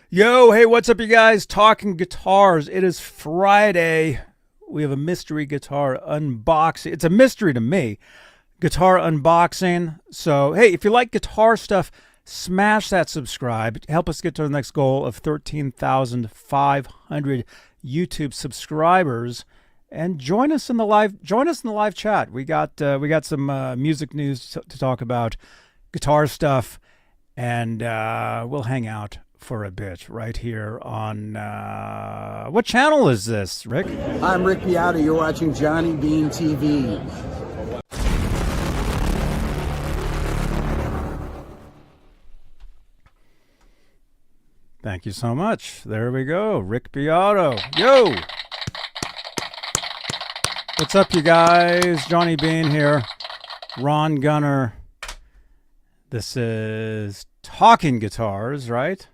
Yo, hey, what's up, you guys? Talking guitars. It is Friday. We have a mystery guitar unboxing. It's a mystery to me. Guitar unboxing. So, hey, if you like guitar stuff, smash that subscribe. Help us get to the next goal of 13,500 YouTube subscribers. And join us in the live. Join us in the live chat. We got some music news to talk about, guitar stuff, and we'll hang out for a bit right here on what channel is this, Rick? I'm Rick Beate. You're watching Johnny Beane TV. Thank you so much. There we go, Rick Beato. Yo, what's up, you guys? Johnny Beane here. Ron Gunner. This is Talking Guitars, right?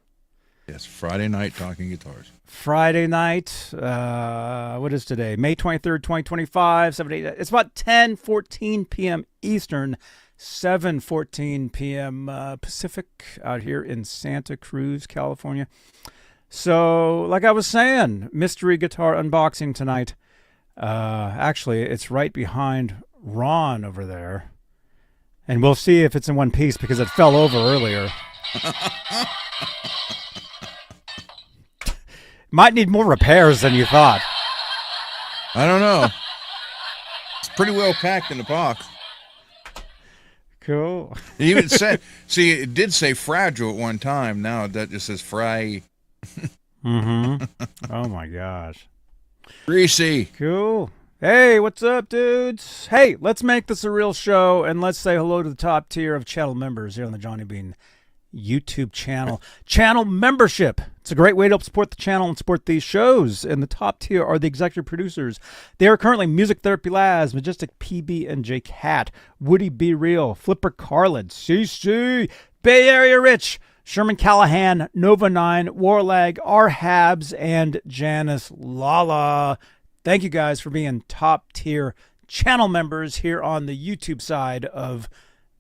Yes, Friday night Talking Guitars. Friday night. What is today? May 23rd, 2025. it's about 10:14 p.m. Eastern, 7:14 p.m. Pacific out here in Santa Cruz, California. So, like I was saying, mystery guitar unboxing tonight. Actually, it's right behind Ron over there. And we'll see if it's in one piece because it fell over earlier. Might need more repairs than you thought. I don't know. It's pretty well packed in the box. Cool. It even said, see, it did say fragile at one time. Now that just says fry. Mm-hmm. Oh, my gosh. Greasy. Cool. Hey, what's up, dudes? Hey, let's make this a real show, and let's say hello to the top tier of channel members here on the Johnny Beane YouTube channel. Channel membership. It's a great way to help support the channel and support these shows. And the top tier are the executive producers. They are currently Music Therapy Laz, Majestic PB and J Cat, Woody Be Real, Flipper Carlin, CC, Bay Area Rich, Sherman Callahan, Nova 9, Warlag, R Habs, and Janice Lala. Thank you guys for being top tier channel members here on the YouTube side of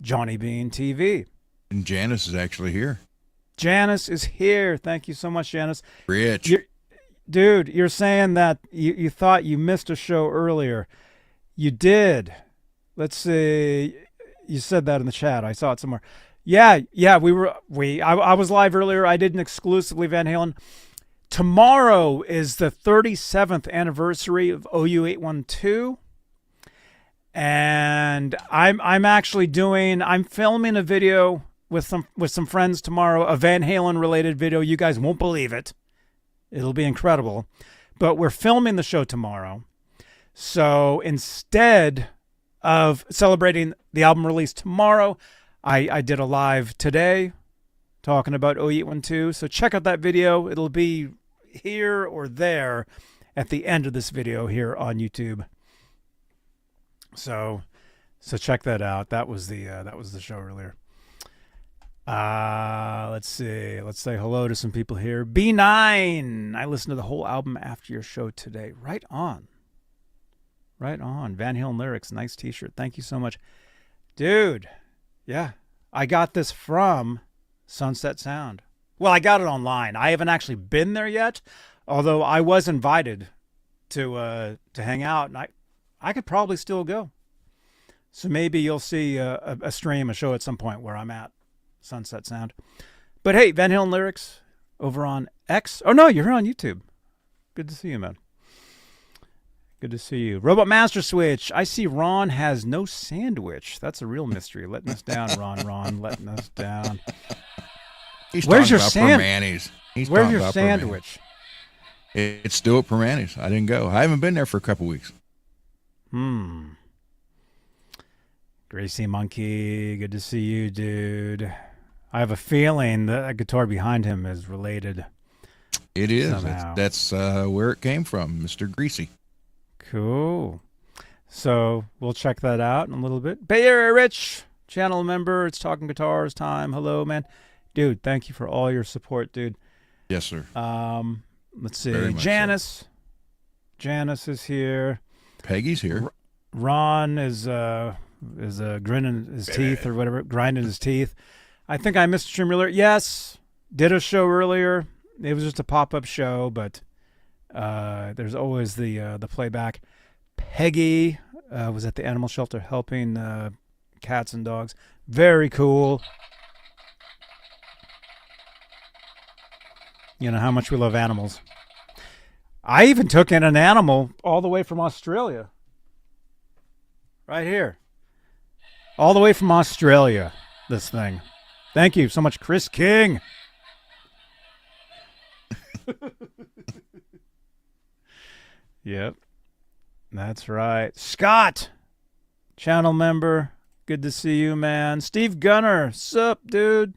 Johnny Beane TV. And Janice is actually here. Janice is here. Thank you so much, Janice. Rich. Dude, you're saying that you thought you missed a show earlier. You did. Let's see. You said that in the chat. I saw it somewhere. Yeah, I was live earlier. I did an exclusively Van Halen. Tomorrow is the 37th anniversary of OU812. And I'm filming a video with some friends tomorrow, a Van Halen related video. You guys won't believe it. It'll be incredible. But we're filming the show tomorrow. So instead of celebrating the album release tomorrow, I did a live today talking about OU812. So check out that video. It'll be here or there at the end of this video here on YouTube. So check that out. That was the show earlier. Let's see. Let's say hello to some people here. B9. I listened to the whole album after your show today. Right on. Right on. Van Halen lyrics. Nice t-shirt. Thank you so much. Dude. Yeah. I got this from Sunset Sound. Well, I got it online. I haven't actually been there yet, although I was invited to hang out, and I could probably still go. So maybe you'll see a stream, a show at some point where I'm at Sunset Sound. But hey, Van Halen lyrics over on X. Oh no, you're here on YouTube. Good to see you, man. Good to see you. Robot Master Switch. I see Ron has no sandwich. That's a real mystery. Letting us down, Ron. Letting us down. Where's your sandwich? Where's your sandwich? It's still at Permanis. I didn't go. I haven't been there for a couple weeks. Gracie Monkey, good to see you, dude. I have a feeling that guitar behind him is related. It is. Somehow. That's where it came from, Mr. Greasy. Cool. So we'll check that out in a little bit. Bay Area Rich, channel member. It's Talking Guitars time. Hello, man. Dude, thank you for all your support, dude. Yes, sir. Let's see. Janice. So. Janice is here. Peggy's here. Ron is grinning his teeth or whatever, grinding his teeth. I think I missed a stream earlier. Yes, did a show earlier. It was just a pop-up show, but there's always the playback. Peggy was at the animal shelter helping cats and dogs. Very cool. You know how much we love animals. I even took in an animal all the way from Australia. Right here. All the way from Australia, this thing. Thank you so much, Chris King. Yep. That's right. Scott, channel member. Good to see you, man. Steve Gunner. Sup, dude?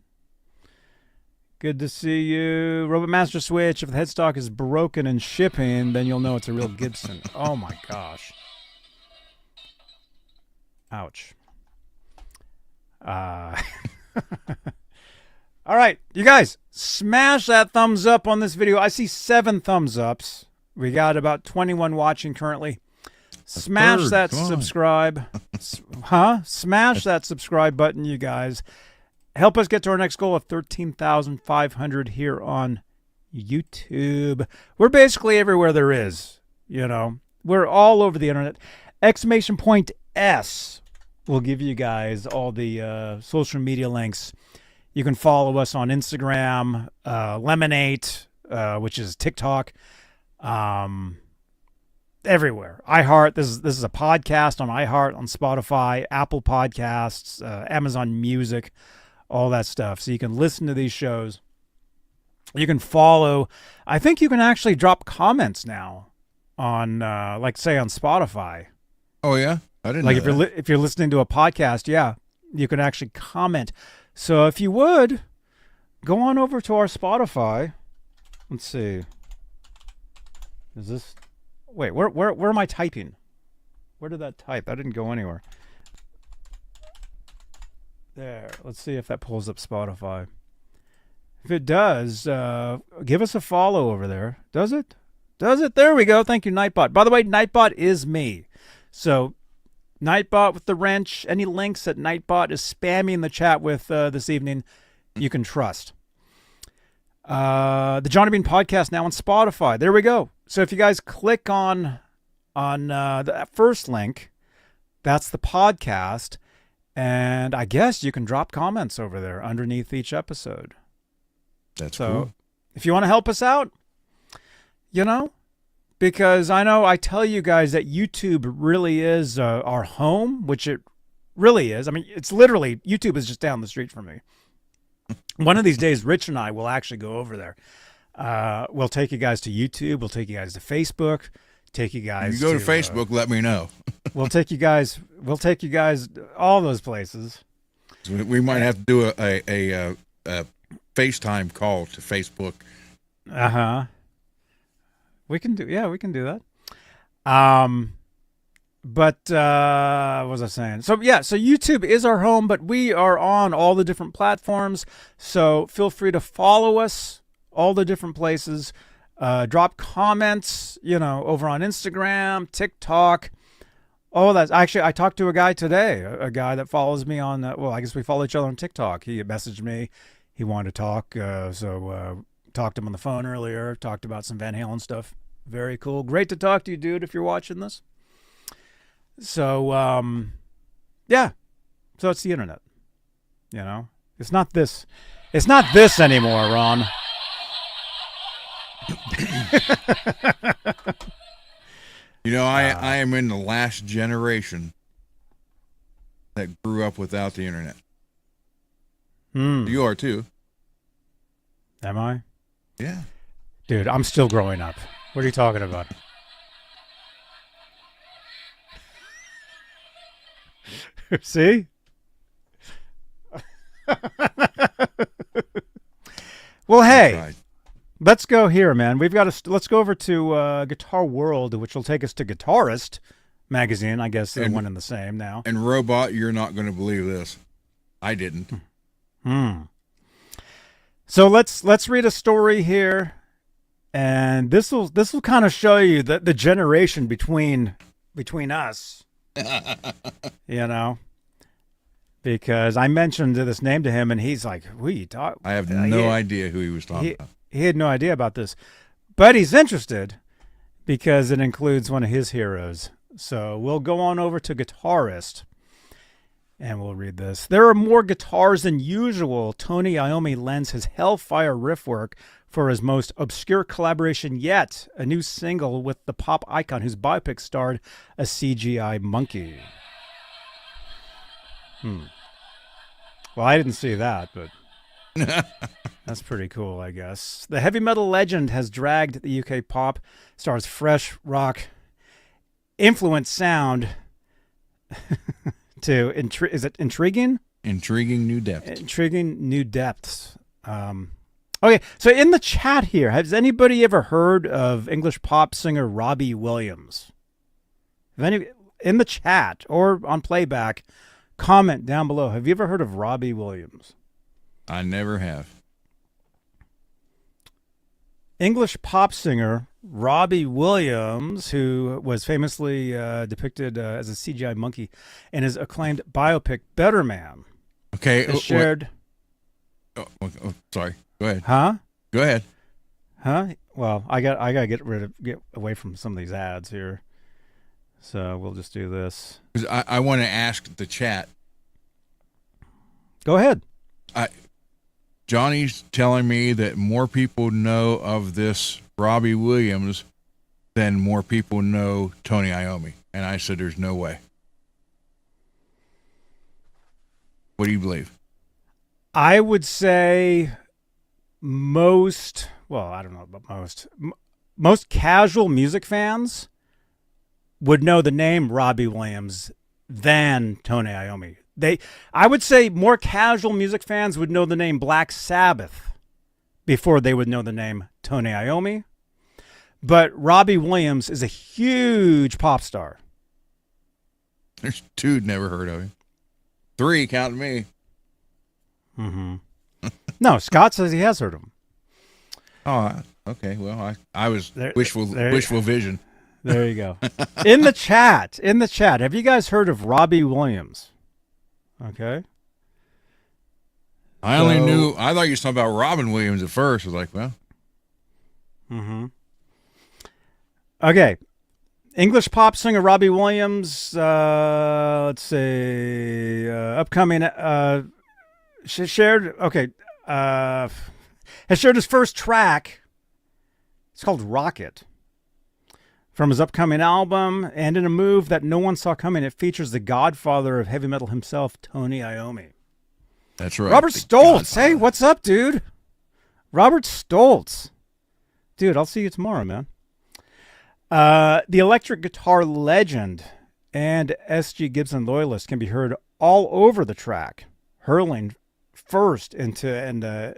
Good to see you. Robot Master Switch. If the headstock is broken in shipping, then you'll know it's a real Gibson. Oh, my gosh. Ouch. All right, you guys, smash that thumbs up on this video. I see 7 thumbs ups. We got about 21 watching currently. Smash that subscribe. Smash that subscribe button, you guys. Help us get to our next goal of 13,500 here on YouTube. We're basically everywhere there is, you know. We're all over the internet. Exclamation point S will give you guys all the social media links. You can follow us on Instagram, Lemonade, which is TikTok, everywhere. iHeart. This is a podcast on iHeart, on Spotify, Apple Podcasts, Amazon Music, all that stuff. So you can listen to these shows. You can follow. I think you can actually drop comments now on, like, say, on Spotify. Oh yeah, I didn't. Like know if you're listening to a podcast, yeah, you can actually comment. So if you would, go on over to our Spotify. Let's see. Is this? Wait, where am I typing? Where did that type? That didn't go anywhere. There. Let's see if that pulls up Spotify. If it does, give us a follow over there. Does it? Does it? There we go. Thank you, Nightbot. By the way, Nightbot is me. So, Nightbot with the wrench. Any links that Nightbot is spamming the chat with this evening, you can trust. The Johnny Bean podcast now on Spotify. There we go. So if you guys click on the first link, that's the podcast, and I guess you can drop comments over there underneath each episode. That's so cool. If you want to help us out, you know, because I know I tell you guys that YouTube really is our home, which it really is. I mean, it's literally, YouTube is just down the street from me. One of these days, Rich and I will actually go over there. We'll take you guys to YouTube. We'll take you guys to Facebook. Take you guys. If you go to Facebook, let me know. We'll take you guys. We'll take you guys all those places. We might have to do a FaceTime call to Facebook. We can do. Yeah, we can do that. But what was I saying? So yeah, so YouTube is our home, but we are on all the different platforms. So feel free to follow us all the different places. Drop comments, you know, over on Instagram, TikTok. Oh, that's actually, I talked to a guy today, a guy that follows me on, well, I guess we follow each other on TikTok. He messaged me. He wanted to talk. So talked to him on the phone earlier, talked about some Van Halen stuff. Very cool. Great to talk to you, dude, if you're watching this. So, yeah. So it's the internet, you know, it's not this anymore, Ron. You know, I am in the last generation that grew up without the internet. You are too. Am I? Yeah. Dude, I'm still growing up. What are you talking about? See? Well, hey. Right. Let's go here, man. We've got to. Let's go over to Guitar World, which will take us to Guitarist magazine. I guess they're one and the same now. And Robot, you're not going to believe this. I didn't. So let's read a story here, and this will kind of show you the generation between us. You know, because I mentioned this name to him, and he's like, "Who you talk?" I have no idea who he was talking about. he had no idea about this, but he's interested because it includes one of his heroes. So we'll go on over to guitarist, and we'll read this. There are more guitars than usual. Tony Iommi lends his hellfire riff work for his most obscure collaboration yet, a new single with the pop icon whose biopic starred a CGI monkey. Well, I didn't see that, but that's pretty cool, I guess. The heavy metal legend has dragged the UK pop star's fresh rock influence sound to is it intriguing? Intriguing new depths. Intriguing new depths. Okay, so in the chat here, has anybody ever heard of English pop singer Robbie Williams? In the chat or on playback, comment down below. Have you ever heard of Robbie Williams? I never have. English pop singer Robbie Williams, who was famously depicted as a CGI monkey in his acclaimed biopic Better Man. Okay. Shared. Sorry. Go ahead. Huh? Go ahead. Huh? Well, I gotta get away from some of these ads here. So we'll just do this. I want to ask the chat. Go ahead. Johnny's telling me that more people know of this Robbie Williams than more people know Tony Iommi. And I said, there's no way. What do you believe? I would say most casual music fans would know the name Robbie Williams than Tony Iommi. I would say more casual music fans would know the name Black Sabbath before they would know the name Tony Iommi. But Robbie Williams is a huge pop star. There's 2 never heard of him. 3, counting me. Mm-hmm. No, Scott says he has heard of him. Oh, okay. Well, I was wishful vision. There you go. In the chat, have you guys heard of Robbie Williams? Okay. I thought you were talking about Robin Williams at first. I was like, well. Mm-hmm. Okay. English pop singer Robbie Williams, let's see, upcoming, has shared his first track. It's called Rocket. From his upcoming album, and in a move that no one saw coming, it features the godfather of heavy metal himself, Tony Iommi. That's right. Robert Stoltz. Hey, what's up, dude? Robert Stoltz. Dude, I'll see you tomorrow, man. The electric guitar legend and SG Gibson loyalist can be heard all over the track, hurling first into an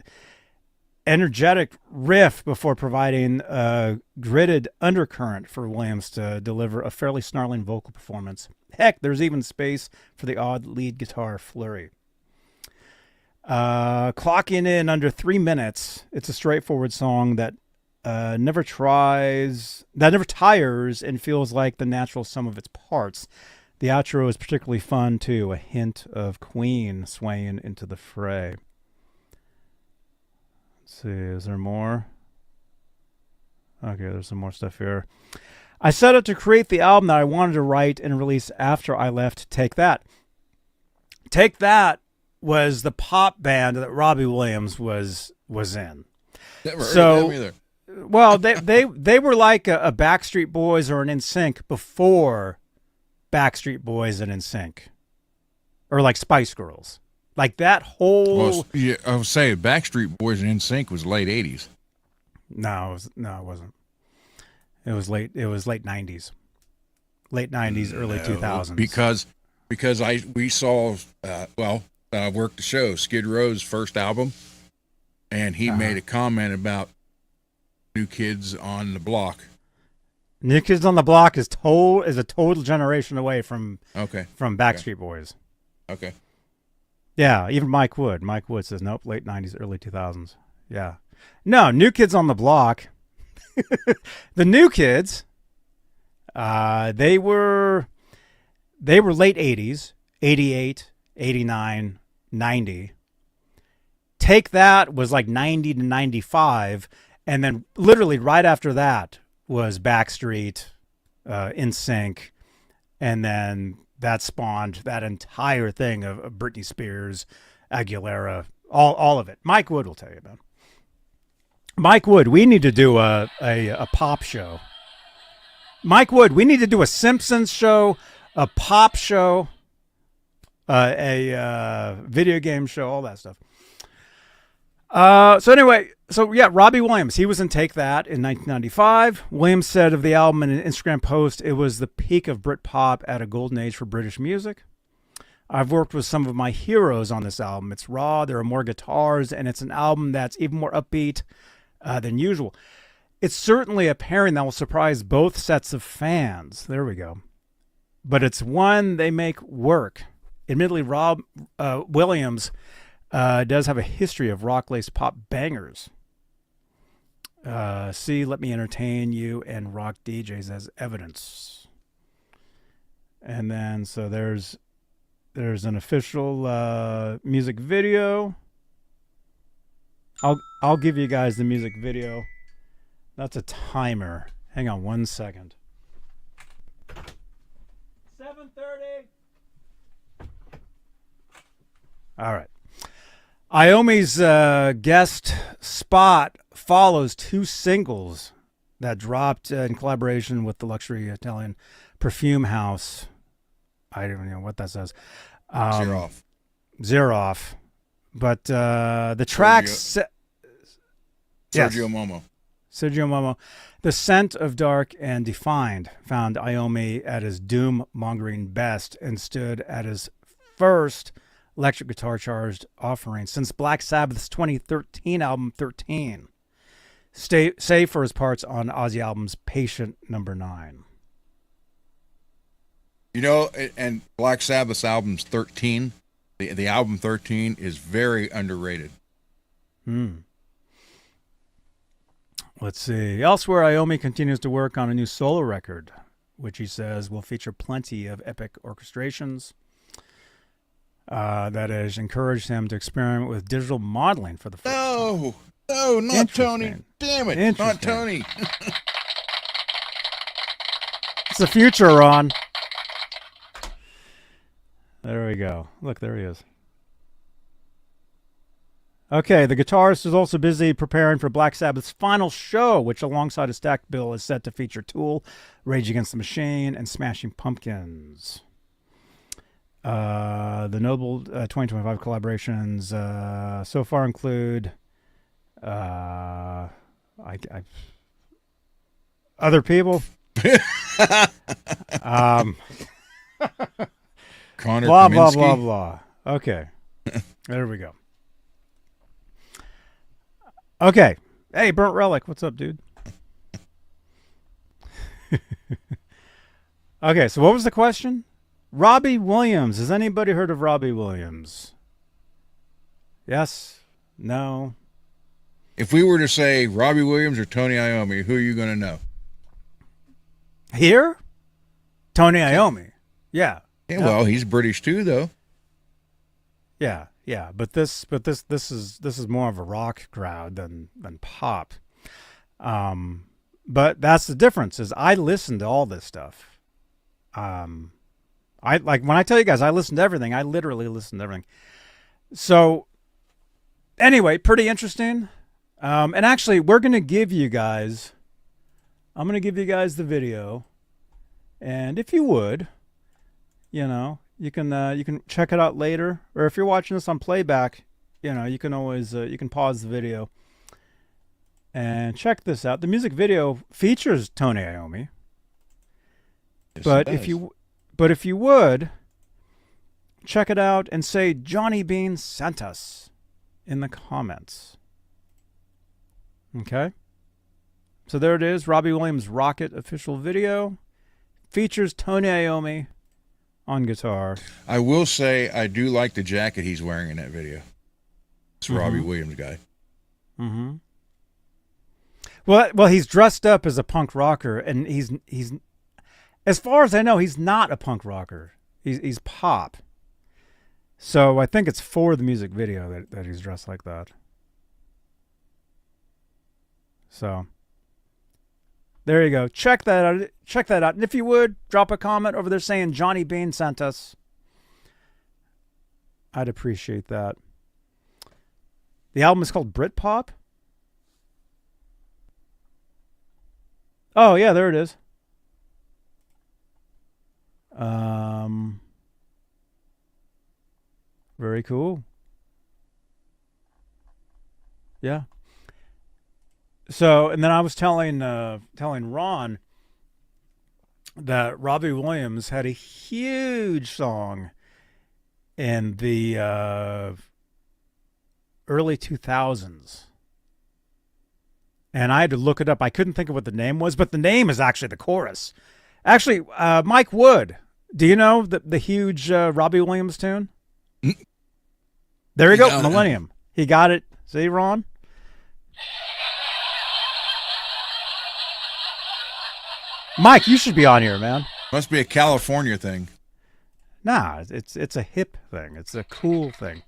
energetic riff before providing a gridded undercurrent for Williams to deliver a fairly snarling vocal performance. Heck, there's even space for the odd lead guitar flurry. Clocking in under 3 minutes, it's a straightforward song that never tires and feels like the natural sum of its parts. The outro is particularly fun too, a hint of Queen swaying into the fray. Let's see, is there more? Okay, there's some more stuff here. I set out to create the album that I wanted to write and release after I left Take That. Take That was the pop band that Robbie Williams was in. Never heard of them either. Well, they were like a Backstreet Boys or an NSYNC before Backstreet Boys and NSYNC, or like Spice Girls, like that whole. Well, yeah, I was saying Backstreet Boys and NSYNC was late '80s. No, it wasn't. It was late 90s, early 2000s. Because we saw I worked the show, Skid Row's first album, and he made a comment about New Kids on the Block. New Kids on the Block is a total generation away from Backstreet Boys. Okay. Yeah, even Mike Wood. Mike Wood says nope, late 90s, early 2000s. Yeah. No, New Kids on the Block. The New Kids, they were late 80s, 88, 89, 90. Take That was like 90 to 95, And then literally right after that was Backstreet, NSYNC, and then that spawned that entire thing of Britney Spears, Aguilera, all of it. Mike Wood will tell you about it. Mike Wood, we need to do a pop show. Mike Wood, we need to do a Simpsons show, a pop show, a video game show, all that stuff. So Robbie Williams, he was in Take That in 1995. Williams said of the album in an Instagram post, it was the peak of Britpop at a golden age for British music. I've worked with some of my heroes on this album. It's raw, there are more guitars, and it's an album that's even more upbeat than usual. It's certainly a pairing that will surprise both sets of fans. There we go. But it's one they make work. Admittedly, Rob Williams does have a history of rock-laced pop bangers. See Let Me Entertain You and Rock DJs as evidence. And then, so there's an official music video. I'll give you guys the music video. That's a timer. Hang on 1 second. 7:30. All right. Iommi's guest spot follows two singles that dropped in collaboration with the luxury Italian perfume house. I don't even know what that says. Zeroff. But the tracks... Sergio Momo. The Scent of Dark and Defined found Iommi at his doom-mongering best and stood at his first electric guitar-charged offering since Black Sabbath's 2013 album 13, save for his parts on Ozzy album's Patient Number 9. You know, and Black Sabbath's album's 13, the album 13 is very underrated. Let's see. Elsewhere, Iommi continues to work on a new solo record, which he says will feature plenty of epic orchestrations. That has encouraged him to experiment with digital modeling for the first time. No, not Tony. Damn it, not Tony. It's the future, Ron. There we go. Look, there he is. Okay, the guitarist is also busy preparing for Black Sabbath's final show, which alongside a stacked bill is set to feature Tool, Rage Against the Machine, and Smashing Pumpkins. The notable 2025 collaborations so far include other people. Connor blah, Kaminsky. blah, blah, blah. Okay. There we go. Okay. Hey, Burnt Relic. What's up, dude? Okay, so what was the question? Robbie Williams. Has anybody heard of Robbie Williams? Yes? No? If we were to say Robbie Williams or Tony Iommi, who are you going to know? Here? Tony Iommi. Yeah. Yeah, well, he's British too, though. Yeah. But this is more of a rock crowd than pop. But that's the difference. Is I listen to all this stuff. I like when I tell you guys I listen to everything. I literally listen to everything. So anyway, pretty interesting. And actually, we're gonna give you guys. I'm gonna give you guys the video, and if you would, you can check it out later, or if you're watching this on playback, you can always you can pause the video and check this out. The music video features Tony Iommi, Yes, but it does. if you would check it out and say Johnny Beane sent us in the comments. Okay, so there it is. Robbie Williams Rocket official video features Tony Iommi on guitar. I will say I do like the jacket he's wearing in that video. It's Robbie Williams guy. Mm-hmm. Well, he's dressed up as a punk rocker, and he's as far as I know, he's not a punk rocker. He's pop. So I think it's for the music video that he's dressed like that. So there you go. Check that out. Check that out. And if you would, drop a comment over there saying Johnny Beane sent us. I'd appreciate that. The album is called Britpop. Oh, yeah, there it is. Very cool. Yeah. So, and then I was telling Ron that Robbie Williams had a huge song in the early 2000s. And I had to look it up. I couldn't think of what the name was, but the name is actually the chorus. Actually, Mike Wood, do you know the huge Robbie Williams tune? There you go, Millennium. He got it. See, Ron? Mike, you should be on here, man. Must be a California thing. Nah, it's a hip thing. It's a cool thing.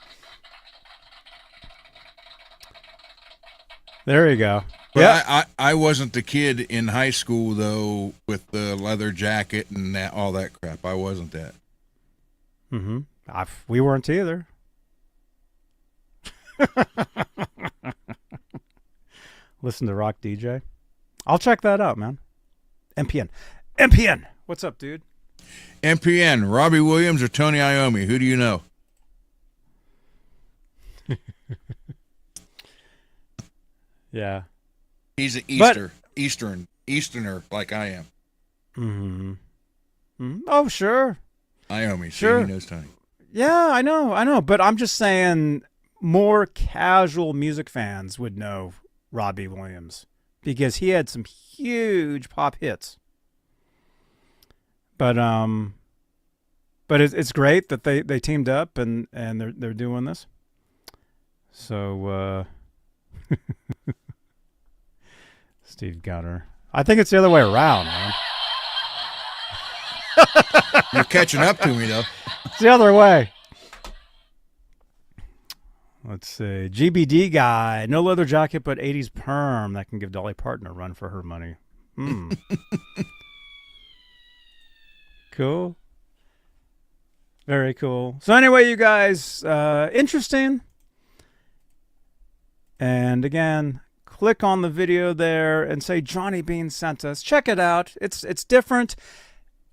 There you go. Yeah, I wasn't the kid in high school though with the leather jacket and all that crap. I wasn't that. Mm-hmm. We weren't either. Listen to Rock DJ. I'll check that out, man. MPN. What's up, dude? MPN, Robbie Williams or Tony Iommi? Who do you know? Yeah. He's an Easterner like I am. Mm-hmm. Oh, sure. Iommi, sure. He knows Tony. Yeah, I know. But I'm just saying more casual music fans would know Robbie Williams because he had some huge pop hits. But it's great that they teamed up and they're doing this. So Steve Gunner. I think it's the other way around, man. You're catching up to me though. It's the other way. Let's see. GBD guy. No leather jacket, but 80s perm that can give Dolly Parton a run for her money. Cool. Very cool. So anyway, you guys, interesting. And again, click on the video there and say Johnny Beane sent us. Check it out. It's different.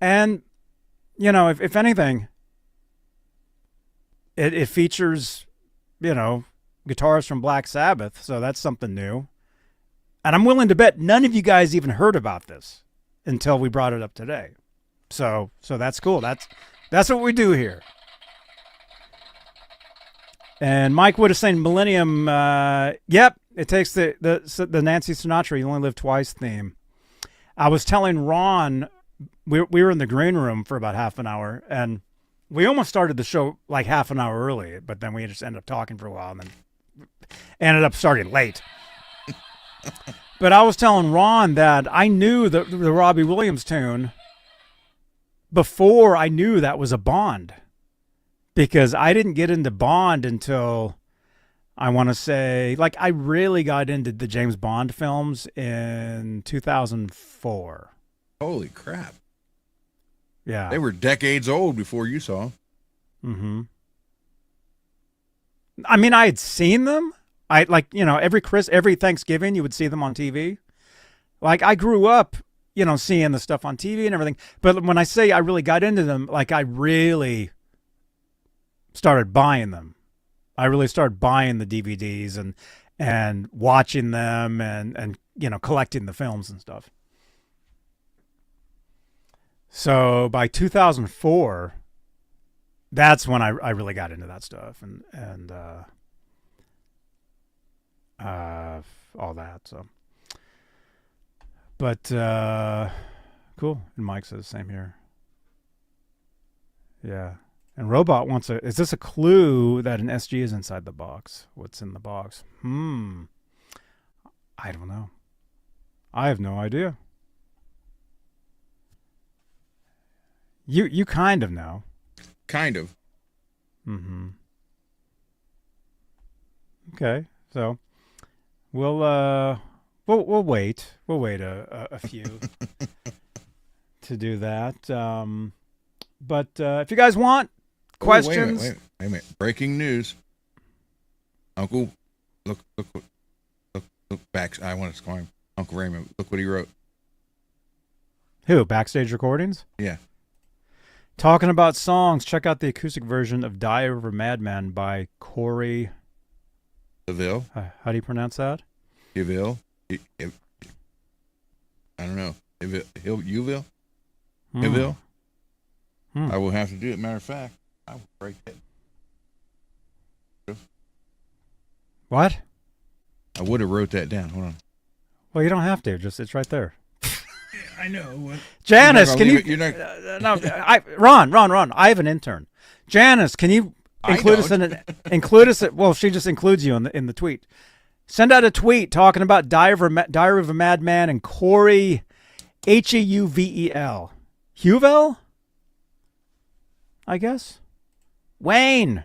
And, you know, if anything, it features, you know, guitars from Black Sabbath. So that's something new. And I'm willing to bet none of you guys even heard about this until we brought it up today. So that's cool. That's what we do here. And Mike Wood is saying Millennium. Yep, it takes the Nancy Sinatra "You Only Live Twice" theme. I was telling Ron, we were in the green room for about half an hour, and we almost started the show like half an hour early, but then we just ended up talking for a while, and then ended up starting late. But I was telling Ron that I knew the Robbie Williams tune before I knew that was a Bond, because I didn't get into Bond until, I want to say, like, I really got into the James Bond films in 2004. Holy crap. Yeah. They were decades old before you saw them. Mm-hmm. I mean, I had seen them. Every Thanksgiving you would see them on TV. Like, I grew up, you know, seeing the stuff on TV and everything. But when I say I really got into them, like, I really started buying them. I really started buying the DVDs and watching them and you know, collecting the films and stuff. So by 2004, that's when I really got into that stuff and all that. So, but cool. And Mike says same here. Yeah. And Robot wants is this a clue that an SG is inside the box? What's in the box? I don't know. I have no idea. You kind of know. Kind of. Mm-hmm. Okay. So we'll We'll wait. We'll wait a few to do that. But if you guys want questions, Wait a minute. Breaking news. Uncle, look back. I want to call him Uncle Raymond. Look what he wrote. who? Backstage Recordings? Yeah. Talking about songs, check out the acoustic version of Diary of a Madman by Corey. Seville. How do you pronounce that? Seville. I don't know. Uville? Hmm. Seville? Hmm. I will have to do it. Matter of fact, I will break it. What? I would have wrote that down. Hold on. Well, you don't have to. It's right there. I know. Janice, can you? You're not. No, Ron. I have an intern. Janice, can you include us well, she just includes you in the tweet. Send out a tweet talking about Diary of a Madman and Corey Heuvel. Heuvel? I guess. Wayne.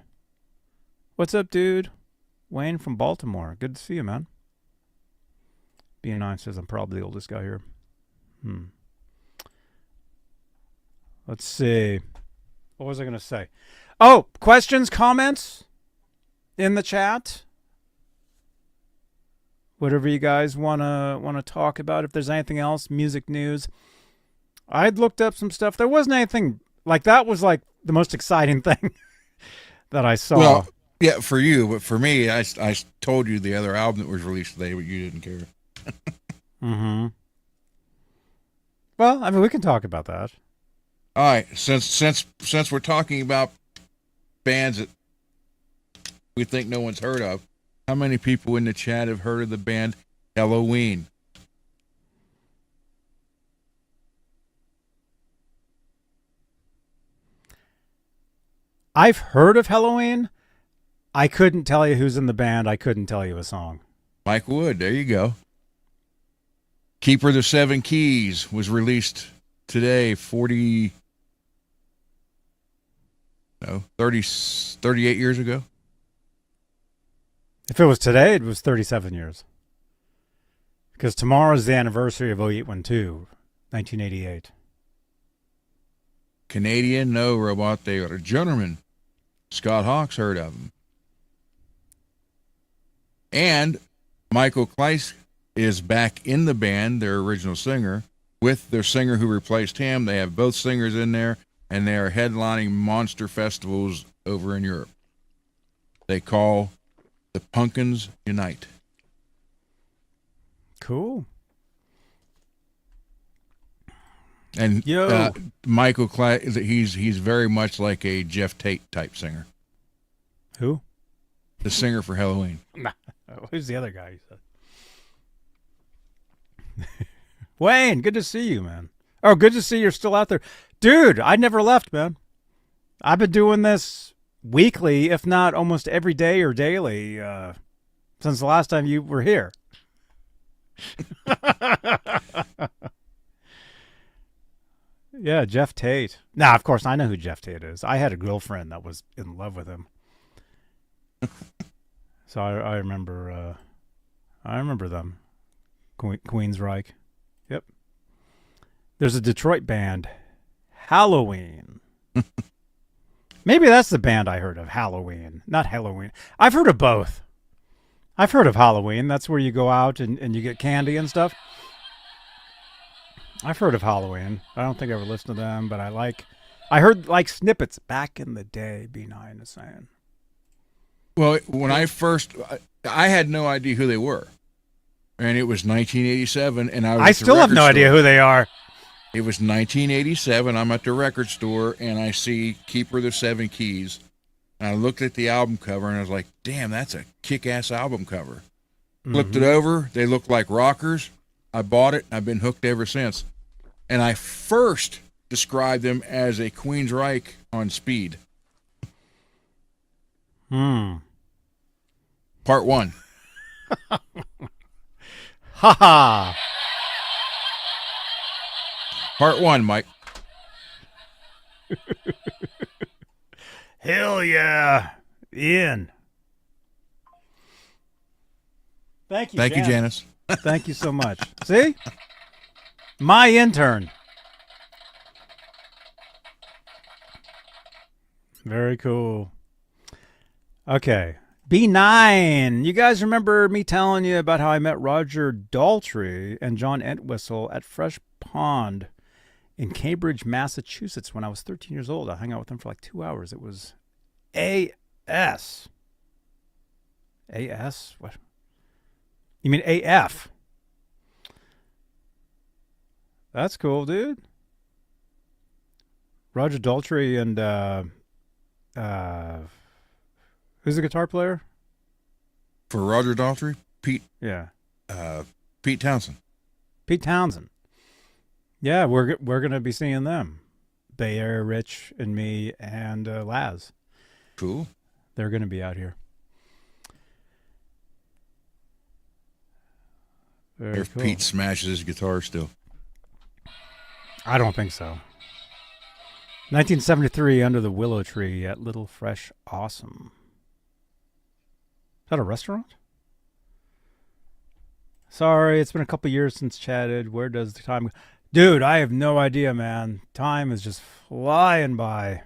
What's up, dude? Wayne from Baltimore. Good to see you, man. Beane says I'm probably the oldest guy here. Let's see. What was I going to say? Oh, questions, comments in the chat. Whatever you guys want to talk about. If there's anything else, music news. I'd looked up some stuff. There wasn't anything like that. Was like the most exciting thing that I saw. Well, yeah, for you, but for me, I told you the other album that was released today, but you didn't care. Mm-hmm. Well, I mean, we can talk about that. All right, since we're talking about bands that we think no one's heard of, how many people in the chat have heard of the band Halloween? I've heard of Halloween. I couldn't tell you who's in the band. I couldn't tell you a song. Mike Wood, there you go. Keeper of the Seven Keys was released today, 38 years ago. If it was today, it was 37 years. Because tomorrow's the anniversary of 0812, 1988. Canadian, no, robot, they are German. Scott Hawkes heard of them. And Michael Kleiss is back in the band, their original singer, with their singer who replaced him. They have both singers in there, and they are headlining monster festivals over in Europe. They call the Pumpkins Unite. Cool. And Yo. Michael Kleiss, he's very much like a Jeff Tate type singer. Who? The singer for Halloween. Who's the other guy you said? Wayne, good to see you, man. Oh, good to see you're still out there. Dude, I never left, man. I've been doing this weekly, if not almost every day or daily, since the last time you were here. Yeah, Jeff Tate. Nah, of course, I know who Jeff Tate is. I had a girlfriend that was in love with him. So I remember them. Queensryche. Yep. There's a Detroit band, Halloween. Maybe that's the band I heard of, Halloween, not Halloween. I've heard of both. I've heard of Halloween. That's where you go out and you get candy and stuff. I've heard of Halloween. I don't think I ever listened to them, but I heard like snippets back in the day, Beane is saying. Well, when I had no idea who they were. And it was 1987, and I still have no idea who they are. It was 1987. I'm at the record store, and I see Keeper of the Seven Keys. And I looked at the album cover, and I was like, damn, that's a kick-ass album cover. Flipped it over. They looked like rockers. I bought it. I've been hooked ever since. And I first described them as a Queensryche on speed. Part 1. Ha ha. Part 1, Mike. Hell yeah. Ian. Thank you, Janice. Thank you so much. See? My intern. Very cool. Okay. B9. You guys remember me telling you about how I met Roger Daltrey and John Entwistle at Fresh Pond in Cambridge, Massachusetts when I was 13 years old. I hung out with them for like 2 hours. It was AS. AS? What? You mean AF? That's cool, dude. Roger Daltrey and who's the guitar player? For Roger Daltrey, Pete Townsend. Pete Townsend. Yeah, we're gonna be seeing them. Bay Area Rich and me and Laz. Cool. They're gonna be out here. Very If cool. Pete smashes his guitar still. I don't think so. 1973, Under the Willow Tree at Little Fresh Awesome. Is that a restaurant? Sorry, it's been a couple years since chatted. Where does the time go? Dude, I have no idea, man. Time is just flying by.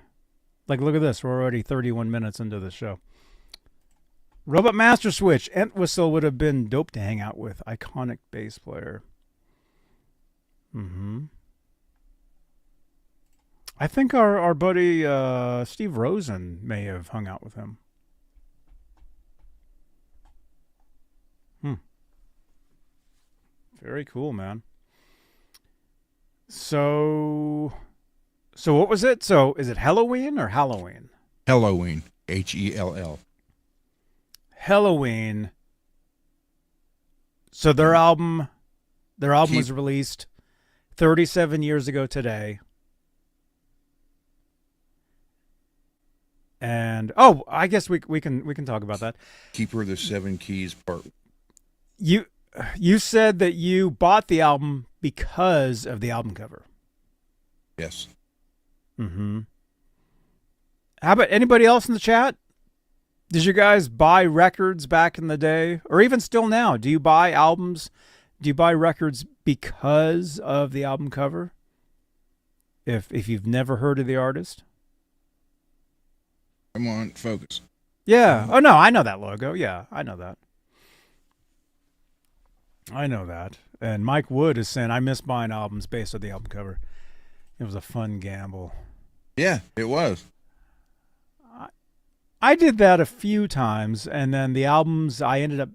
Like, look at this. We're already 31 minutes into the show. Robot Master Switch. Entwistle would have been dope to hang out with. Iconic bass player. Mm-hmm. I think our buddy Steve Rosen may have hung out with him. Very cool, man. So what was it? So is it Halloween or Halloween? Helloween. Hell. Halloween. So their album was released 37 years ago today. And I guess we can talk about that. Keeper of the Seven Keys part. You said that you bought the album because of the album cover. Yes. Mm-hmm. How about anybody else in the chat? Did you guys buy records back in the day, or even still now? Do you buy albums? Do you buy records because of the album cover? If you've never heard of the artist. Come on, focus. Yeah. Oh, no, I know that logo. Yeah, I know that. And Mike Wood is saying, I miss buying albums based on the album cover. It was a fun gamble. Yeah, it was. I did that a few times, and then the albums, I ended up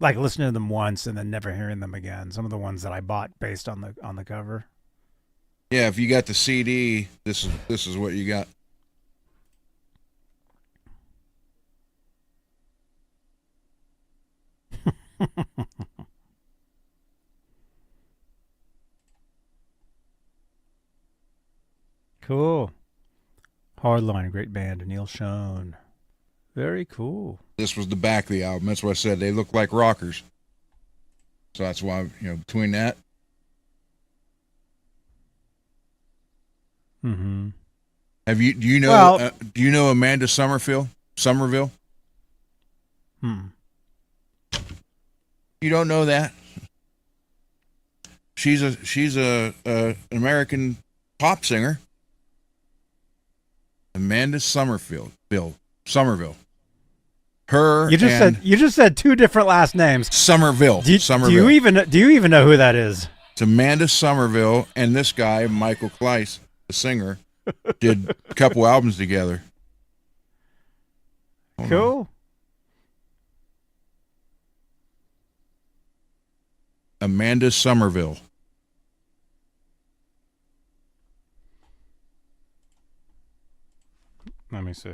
like listening to them once and then never hearing them again. Some of the ones that I bought based on the cover. Yeah, if you got the CD, this is what you got. Cool. Hardline, great band. Neil Schon. Very cool. This was the back of the album. That's what I said. They look like rockers. So that's why, between that. Mm-hmm. Do you know Amanda Somerville? You don't know that? She's a American pop singer. Amanda Somerville. Her. You just said two different last names. Somerville. Do you even know who that is? It's Amanda Somerville and this guy Michael Kleiss, the singer, did a couple albums together. Hold Cool. on. Amanda Somerville. Let me see.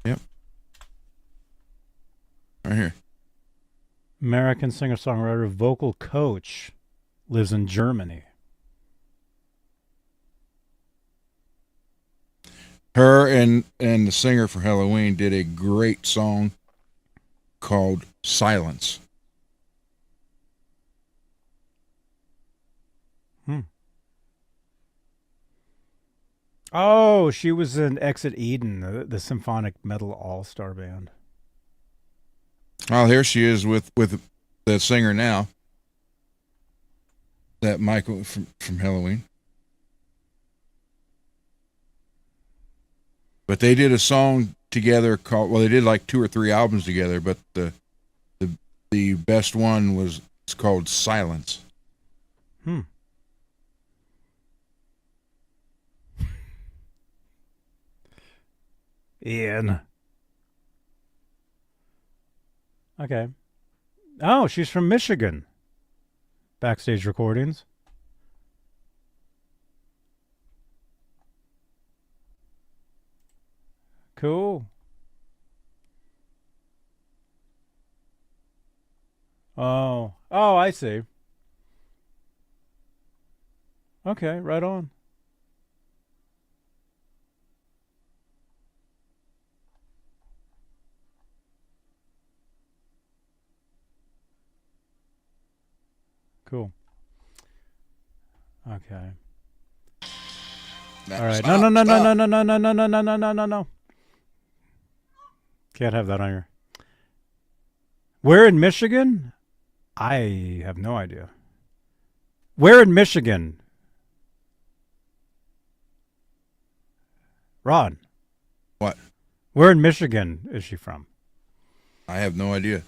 Yep. Right here. American singer-songwriter, vocal coach, lives in Germany. Her and the singer for Halloween did a great song called Silence. Oh, she was in Exit Eden, the symphonic metal all-star band. Oh, here she is with the singer now. That Michael from Halloween. But they did a song together called, well, they did like 2 or 3 albums together, but the best one was, it's called Silence. Ian. Okay. Oh, she's from Michigan. Backstage recordings. Cool. Oh. Oh, I see. Okay, right on. Cool. Okay. All right. No. No. Can't have that on your. Where in Michigan? I have no idea. Where in Michigan? Ron. What? Where in Michigan is she from? I have no idea.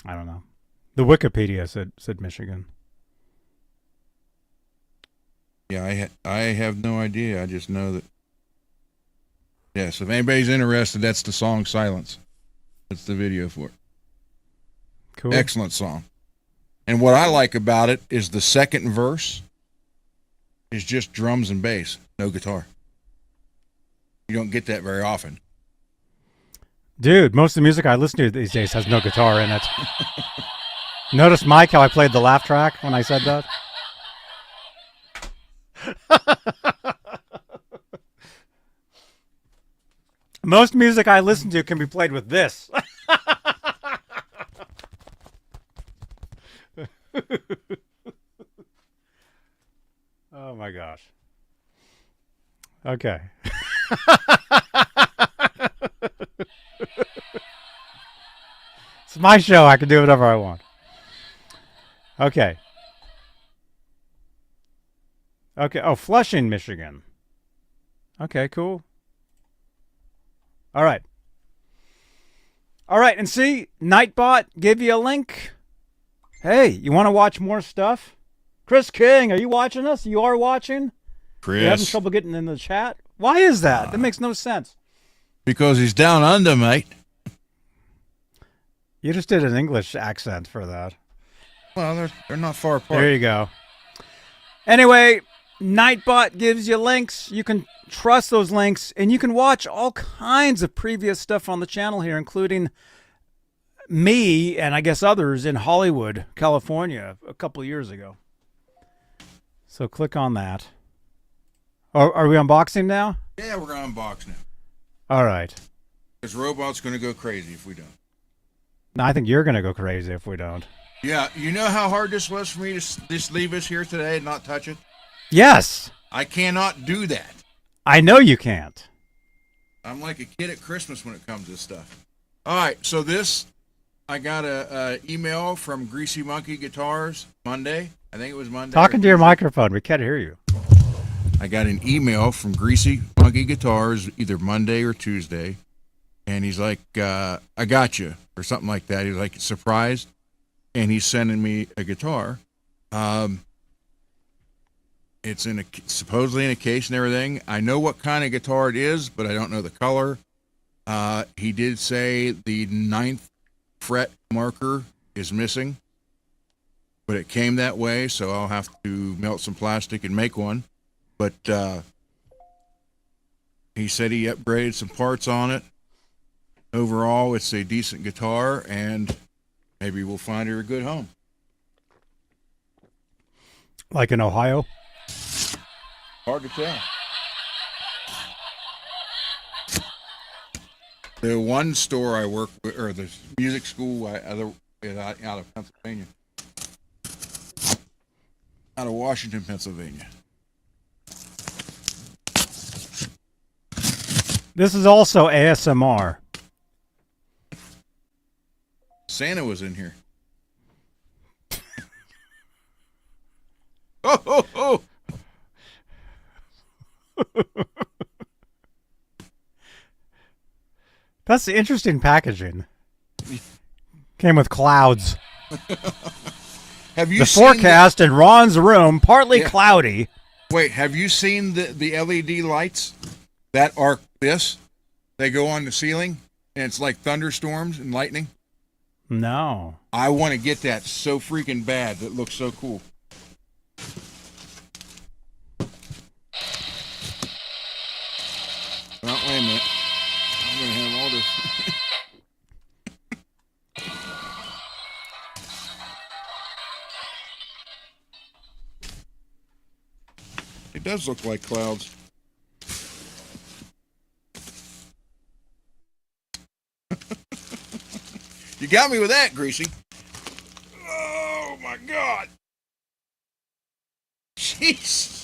I don't know. The Wikipedia said Michigan. Yeah, I have no idea. I just know that. Yes, if anybody's interested, that's the song Silence. That's the video for it. Cool. Excellent song. And what I like about it is the second verse is just drums and bass, no guitar. You don't get that very often. Dude, most of the music I listen to these days has no guitar in it. Notice, Mike, how I played the laugh track when I said that? Most music I listen to can be played with this. Oh my gosh. Okay. It's my show. I can do whatever I want. Okay. Okay. Oh, Flushing, Michigan. Okay, cool. All right. All right. And see, Nightbot gave you a link. Hey, you want to watch more stuff? Chris King, are you watching us? You are watching? Chris. You're having trouble getting in the chat? Why is that? That makes no sense. Because he's down under, mate. You just did an English accent for that. Well, they're not far apart. There you go. Anyway, Nightbot gives you links. You can trust those links, and you can watch all kinds of previous stuff on the channel here, including me and I guess others in Hollywood, California, a couple of years ago. So click on that. Are we unboxing now? Yeah, we're going to unbox now. All right. This robot's going to go crazy if we don't. No, I think you're going to go crazy if we don't. Yeah, you know how hard this was for me to just leave us here today and not touch it? Yes. I cannot do that. I know you can't. I'm like a kid at Christmas when it comes to this stuff. All right, so this, I got a email from Greasy Monkey Guitars Monday. I think it was Monday. Talking to your microphone. We can't hear you. I got an email from Greasy Monkey Guitars either Monday or Tuesday. And he's like, I got you, or something like that. He's like, surprised. And he's sending me a guitar. It's supposedly in a case and everything. I know what kind of guitar it is, but I don't know the color. He did say the 9th fret marker is missing, but it came that way, so I'll have to melt some plastic and make one. But he said he upgraded some parts on it. Overall, it's a decent guitar, and maybe we'll find her a good home. Like in Ohio? Hard to tell. The one store I work with, or the music school out of Pennsylvania, out of Washington, Pennsylvania. This is also ASMR. Santa was in here. Oh. That's interesting packaging. Came with clouds. Have you The seen forecast in Ron's room, partly cloudy. Wait, have you seen the LED lights that are this? They go on the ceiling, and it's like thunderstorms and lightning. No. I want to get that so freaking bad. That looks so cool. Well, wait a minute. I'm going to have all this. It does look like clouds. You got me with that, Greasy. Oh, my God. Jeez.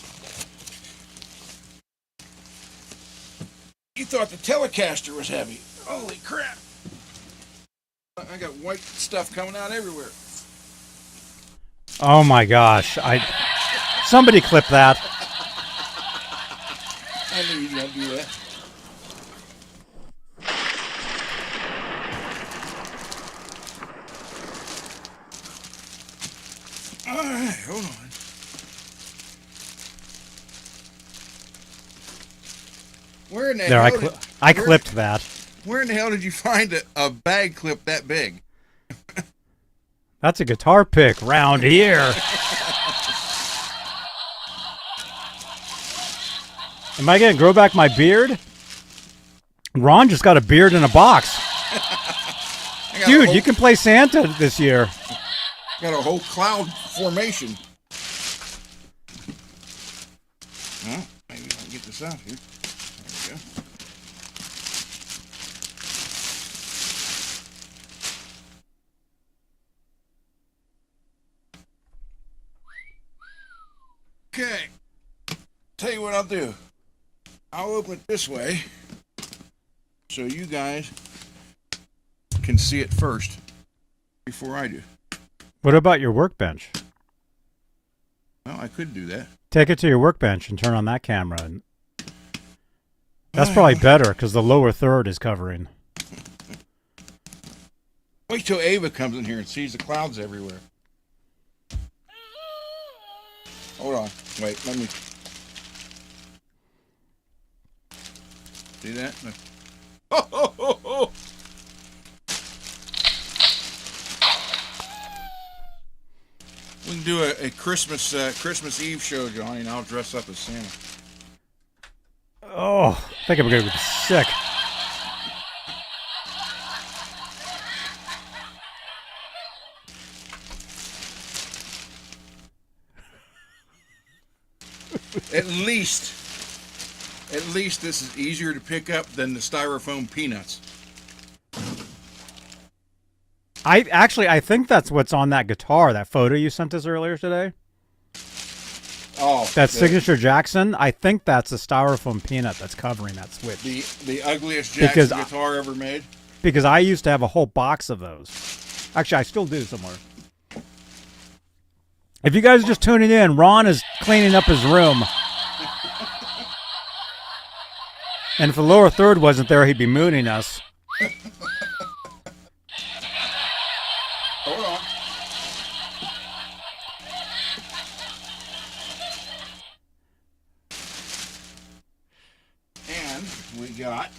You thought the Telecaster was heavy. Holy crap. I got white stuff coming out everywhere. Oh my gosh. Somebody clip that. I knew you were going to do that. All right, hold on. Where in the There, hell I clipped that. Where in the hell did you find a bag clip that big? That's a guitar pick round here. Am I going to grow back my beard? Ron just got a beard in a box. Dude, you can play Santa this year. Got a whole cloud formation. Well, maybe I can get this out here. There we go. Okay. Tell you what I'll do. I'll open it this way so you guys can see it first before I do. What about your workbench? Well, I could do that. Take it to your workbench and turn on that camera. That's probably better because the lower third is covering. Wait till Ava comes in here and sees the clouds everywhere. Hold on. Wait, let me... See that? No. Oh. We can do a Christmas Eve show, Johnny, and I'll dress up as Santa. Oh, I think I'm going to be sick. At least this is easier to pick up than the styrofoam peanuts. I think that's what's on that guitar, that photo you sent us earlier today. Oh, that signature Jackson. I think that's a styrofoam peanut that's covering that switch. The ugliest Jackson guitar ever made. Because I used to have a whole box of those. Actually, I still do somewhere. If you guys are just tuning in, Ron is cleaning up his room. And if the lower third wasn't there, he'd be mooning us. Hold on. And we got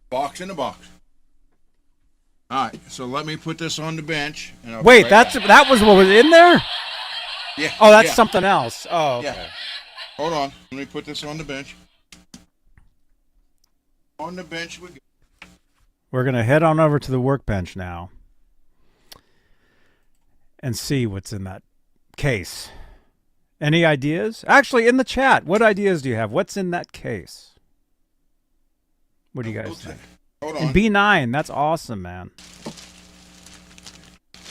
box in a box. All right, so let me put this on the bench. And I'll Wait, that was what was in there? Yeah. Oh, that's something else. Oh, okay. Yeah. Hold on. Let me put this on the bench. On the bench we go. We're going to head on over to the workbench now and see what's in that case. Any ideas? Actually, in the chat, what ideas do you have? What's in that case? What do you guys think? Hold on. And B9, that's awesome, man.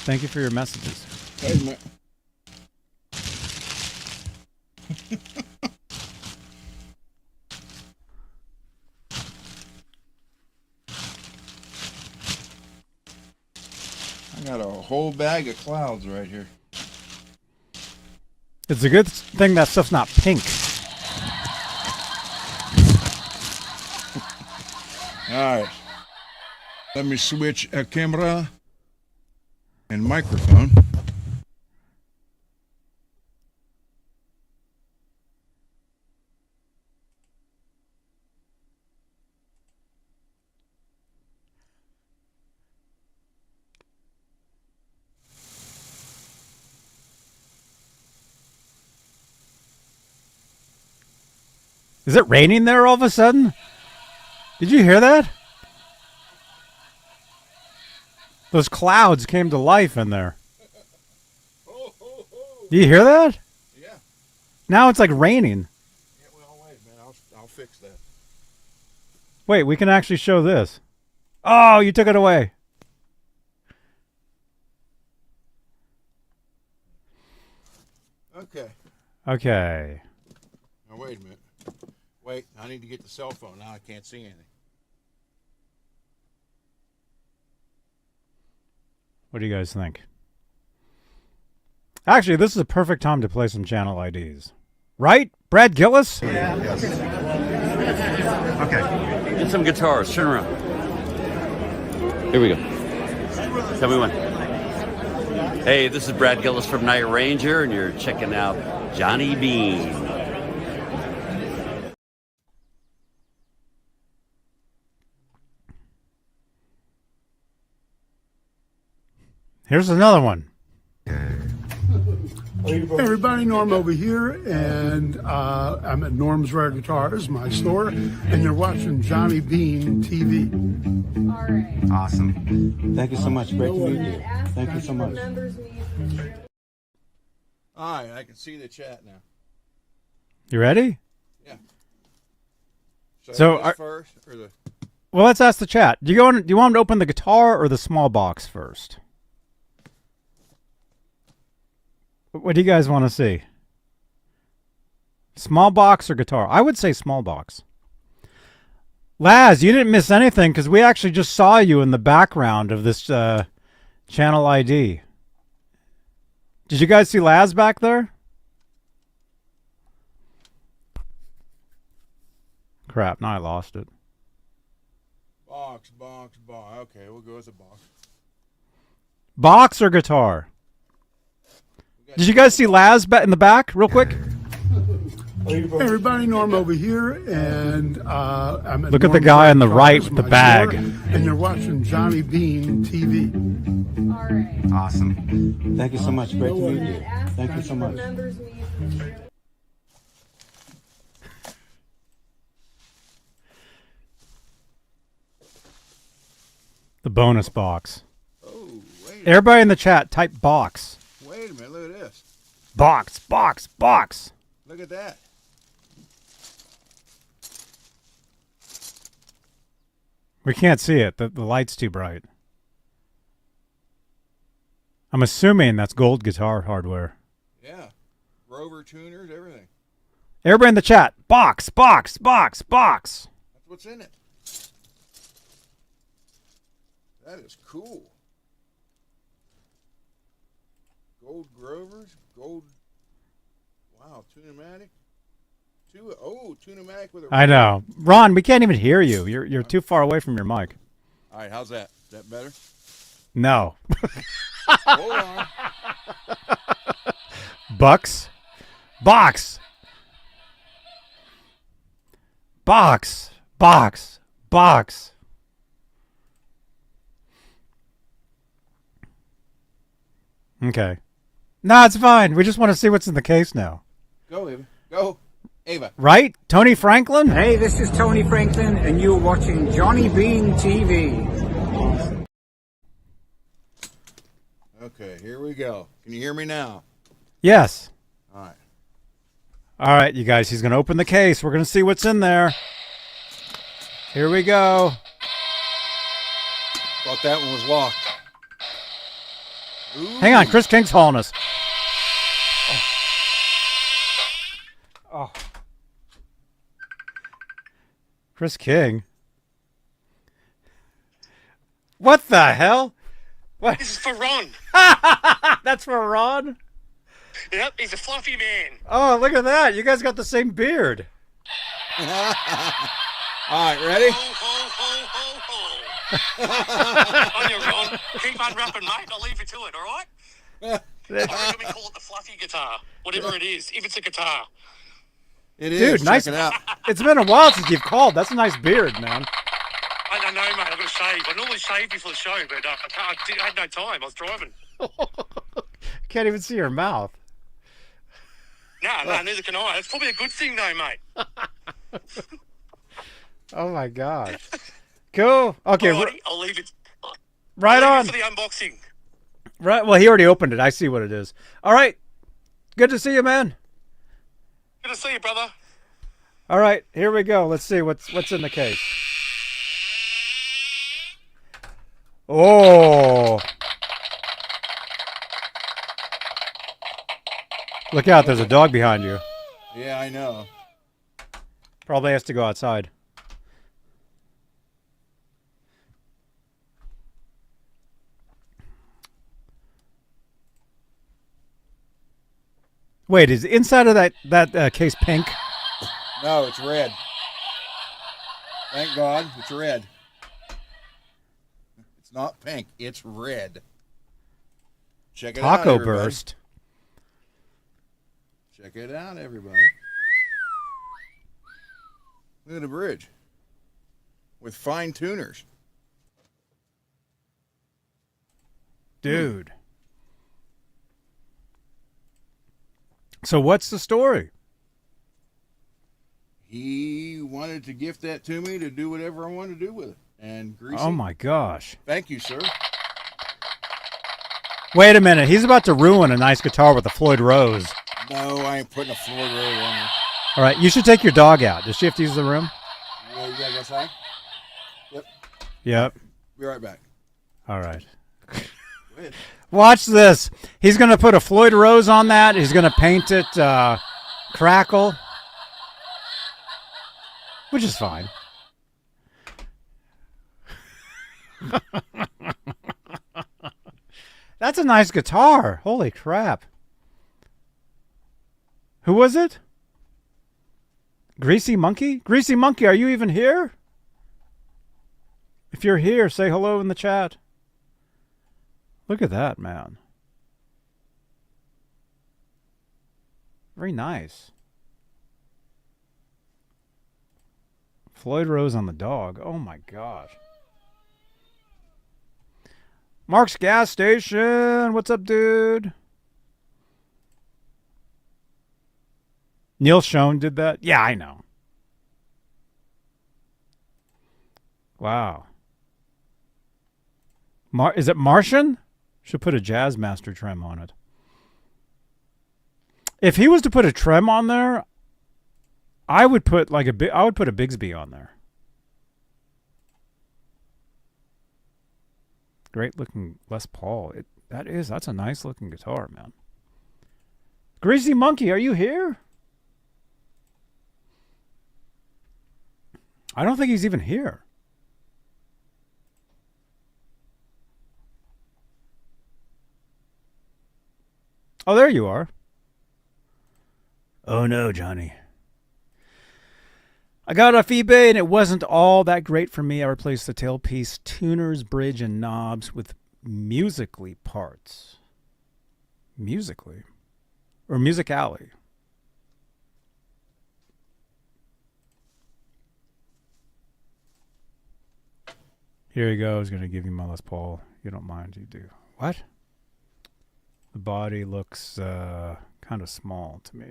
Thank you for your messages. Wait a minute. I got a whole bag of clouds right here. It's a good thing that stuff's not pink. All right. Let me switch a camera and microphone. Is it raining there all of a sudden? Did you hear that? Those clouds came to life in there. Do you hear that? Yeah. Now it's like raining. Yeah, well, wait, man. I'll fix that. Wait, we can actually show this. Oh, you took it away. Okay. Okay. Now, wait a minute. Wait, I need to get the cell phone. Now I can't see anything. What do you guys think? Actually, this is a perfect time to play some channel IDs. Right? Brad Gillis? Yes. Okay. Get some guitars. Turn around. Here we go. Tell me when. Hey, this is Brad Gillis from Night Ranger, and you're checking out Johnny Beane. Here's another one. Hey everybody, Norm over here, and I'm at Norm's Rare Guitars, my store, and you're watching Johnny Beane TV. All right. Awesome. Thank you so much. Great to meet you. Thank you so much. All right, I can see the chat now. You ready? Yeah. So I do this first or the? Well, let's ask the chat. Do you want them to open the guitar or the small box first? What do you guys want to see? Small box or guitar? I would say small box. Laz, you didn't miss anything because we actually just saw you in the background of this channel ID. Did you guys see Laz back there? Crap, now I lost it. Box. Okay, we'll go with the box. Box or guitar? Did you guys see Laz in the back, real quick? Hey everybody, Norm over here, and I'm at Look at the Norm's guy Rare on the Guitars, right with the my bag. store, and you're watching Johnny Beane TV. All right. Awesome. Thank you so much. Great to meet you. Thank you so much. The bonus box. Oh, wait. Everybody in the chat, type box. Wait a minute. Look at this. Box, box, box. Look at that. We can't see it. The light's too bright. I'm assuming that's gold guitar hardware. Yeah. Rover tuners, everything. Everybody in the chat, box, box, box, box. That's what's in it. That is cool. Gold Grovers, gold. Wow, Tunematic. Tunematic with a. I know. Ron, we can't even hear you. You're too far away from your mic. All right, how's that? Is that better? No. Hold on. Bucks. Box. Box. Box. Box. Okay. No, it's fine. We just want to see what's in the case now. Go, Ava. Go, Ava. Right? Tony Franklin? Hey, this is Tony Franklin, and you're watching Johnny Beane TV. Okay, here we go. Can you hear me now? Yes. All right. All right, you guys. He's going to open the case. We're going to see what's in there. Here we go. Thought that one was locked. Ooh. Hang on. Chris King's calling us. Oh. Chris King. What the hell? What? This is for Ron. That's for Ron? Yep, he's a fluffy man. Oh, look at that. You guys got the same beard. All right, ready? Ho, ho, ho, ho, ho. On your Ron. Keep unwrapping, mate. I'll leave you to it, all right? I reckon we call it the fluffy guitar. Whatever it is, if it's a guitar. It is. Dude, Check nice. it out. It's been a while since you've called. That's a nice beard, man. I don't know, mate. I've got to shave. I normally shave before the show, but I had no time. I was driving. Can't even see your mouth. No, neither can I. It's probably a good thing, though, mate. Oh, my gosh. Cool. Okay. Alrighty, I'll leave it. Right I'll on. leave it for the unboxing. Right. Well, he already opened it. I see what it is. All right. Good to see you, man. Good to see you, brother. All right. Here we go. Let's see what's in the case. Oh. Look out. There's a dog behind you. Yeah, I know. Probably has to go outside. Wait, is the inside of that case pink? No, it's red. Thank God, it's red. It's not pink, it's red. Check it out, Taco everybody. burst. Check it out, everybody. Look at the bridge. With fine tuners. Dude. So what's the story? He wanted to gift that to me to do whatever I wanted to do with it. And Greasy. Oh my gosh. Thank you, sir. Wait a minute. He's about to ruin a nice guitar with a Floyd Rose. No, I ain't putting a Floyd Rose on there. All right. You should take your dog out. Does she have to use the room? Yeah, you gotta go outside? Yep. Yep. Be right back. All right. Go ahead. Watch this. He's going to put a Floyd Rose on that. He's going to paint it crackle, which is fine. That's a nice guitar. Holy crap. Who was it? Greasy Monkey? Greasy Monkey, are you even here? If you're here, say hello in the chat. Look at that, man. Very nice. Floyd Rose on the dog. Oh my gosh. Mark's gas station. What's up, dude? Neil Schoen did that? Yeah, I know. Wow. Is it Martian? Should put a Jazz Master trem on it. If he was to put a trem on there, I would put like I would put a Bigsby on there. Great looking Les Paul. That's a nice looking guitar, man. Greasy Monkey, are you here? I don't think he's even here. Oh, there you are. Oh no, Johnny. I got it off eBay and it wasn't all that great for me. I replaced the tailpiece, tuners, bridge, and knobs with musically parts. Musically? Or Musically? Here you go. I was going to give you my Les Paul. You don't mind, you do. What? The body looks kind of small to me.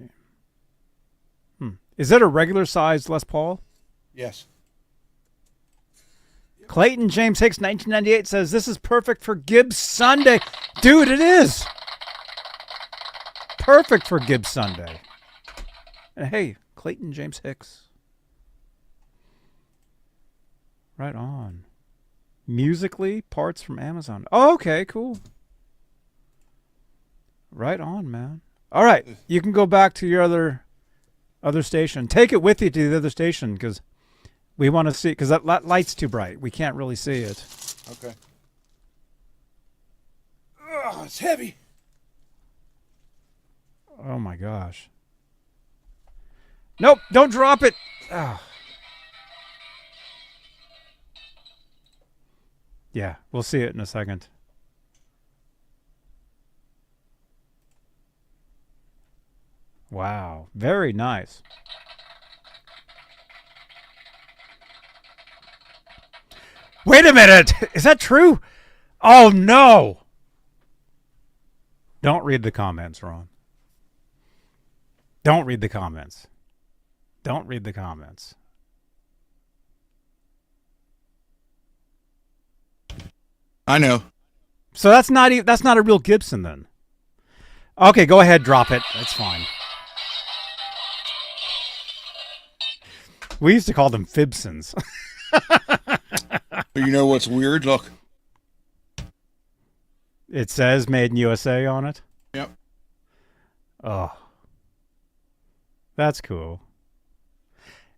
Is that a regular sized Les Paul? Yes. Clayton James Hicks, 1998, says, this is perfect for Gibbs Sunday. Dude, it is. Perfect for Gibbs Sunday. And hey, Clayton James Hicks. Right on. Musically, parts from Amazon. Oh, okay, cool. Right on, man. All right, you can go back to your other station. Take it with you to the other station because we want to see, because that light's too bright. We can't really see it. Okay. Oh, it's heavy. Oh my gosh. Nope, don't drop it. Oh. Yeah, we'll see it in a second. Wow, very nice. Wait a minute. Is that true? Oh no. Don't read the comments, Ron. Don't read the comments. Don't read the comments. I know. So that's not a real Gibson then. Okay, go ahead, drop it. That's fine. We used to call them Fibsons. You know what's weird? Look. It says "Made in USA" on it. Yep. Oh, that's cool.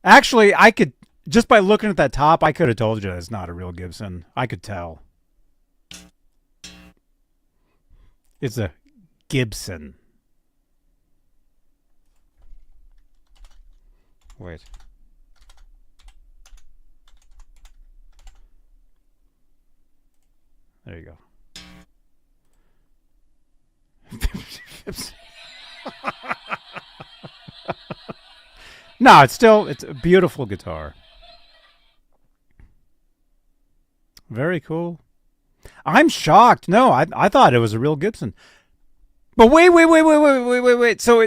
Actually, I could just by looking at that top, I could have told you it's not a real Gibson. I could tell. It's a Gibson. Wait. There you go. No, it's a beautiful guitar. Very cool. I'm shocked. No, I thought it was a real Gibson. But wait. So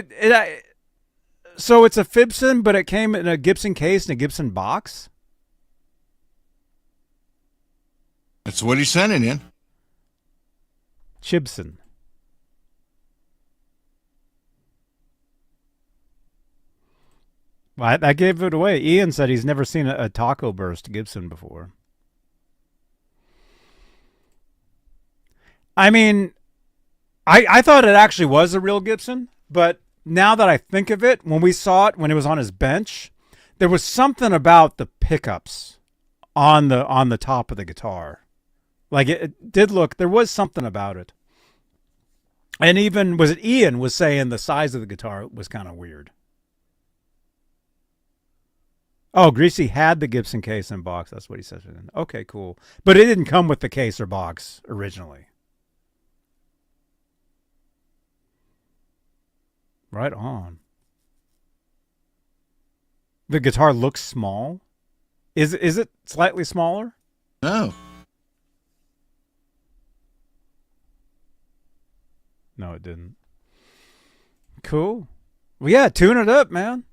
it's a Fibson, but it came in a Gibson case and a Gibson box? That's what he sent it in. Chibson. Well, I gave it away. Ian said he's never seen a taco burst Gibson before. I mean, I thought it actually was a real Gibson, but now that I think of it, when we saw it when it was on his bench, there was something about the pickups on the top of the guitar. Like it did look, there was something about it. And even, was it Ian was saying the size of the guitar was kind of weird. Oh, Greasy had the Gibson case and box. That's what he said. Okay, cool. But it didn't come with the case or box originally. Right on. The guitar looks small. Is it slightly smaller? No. No, it didn't. Cool. Well, yeah, tune it up, man.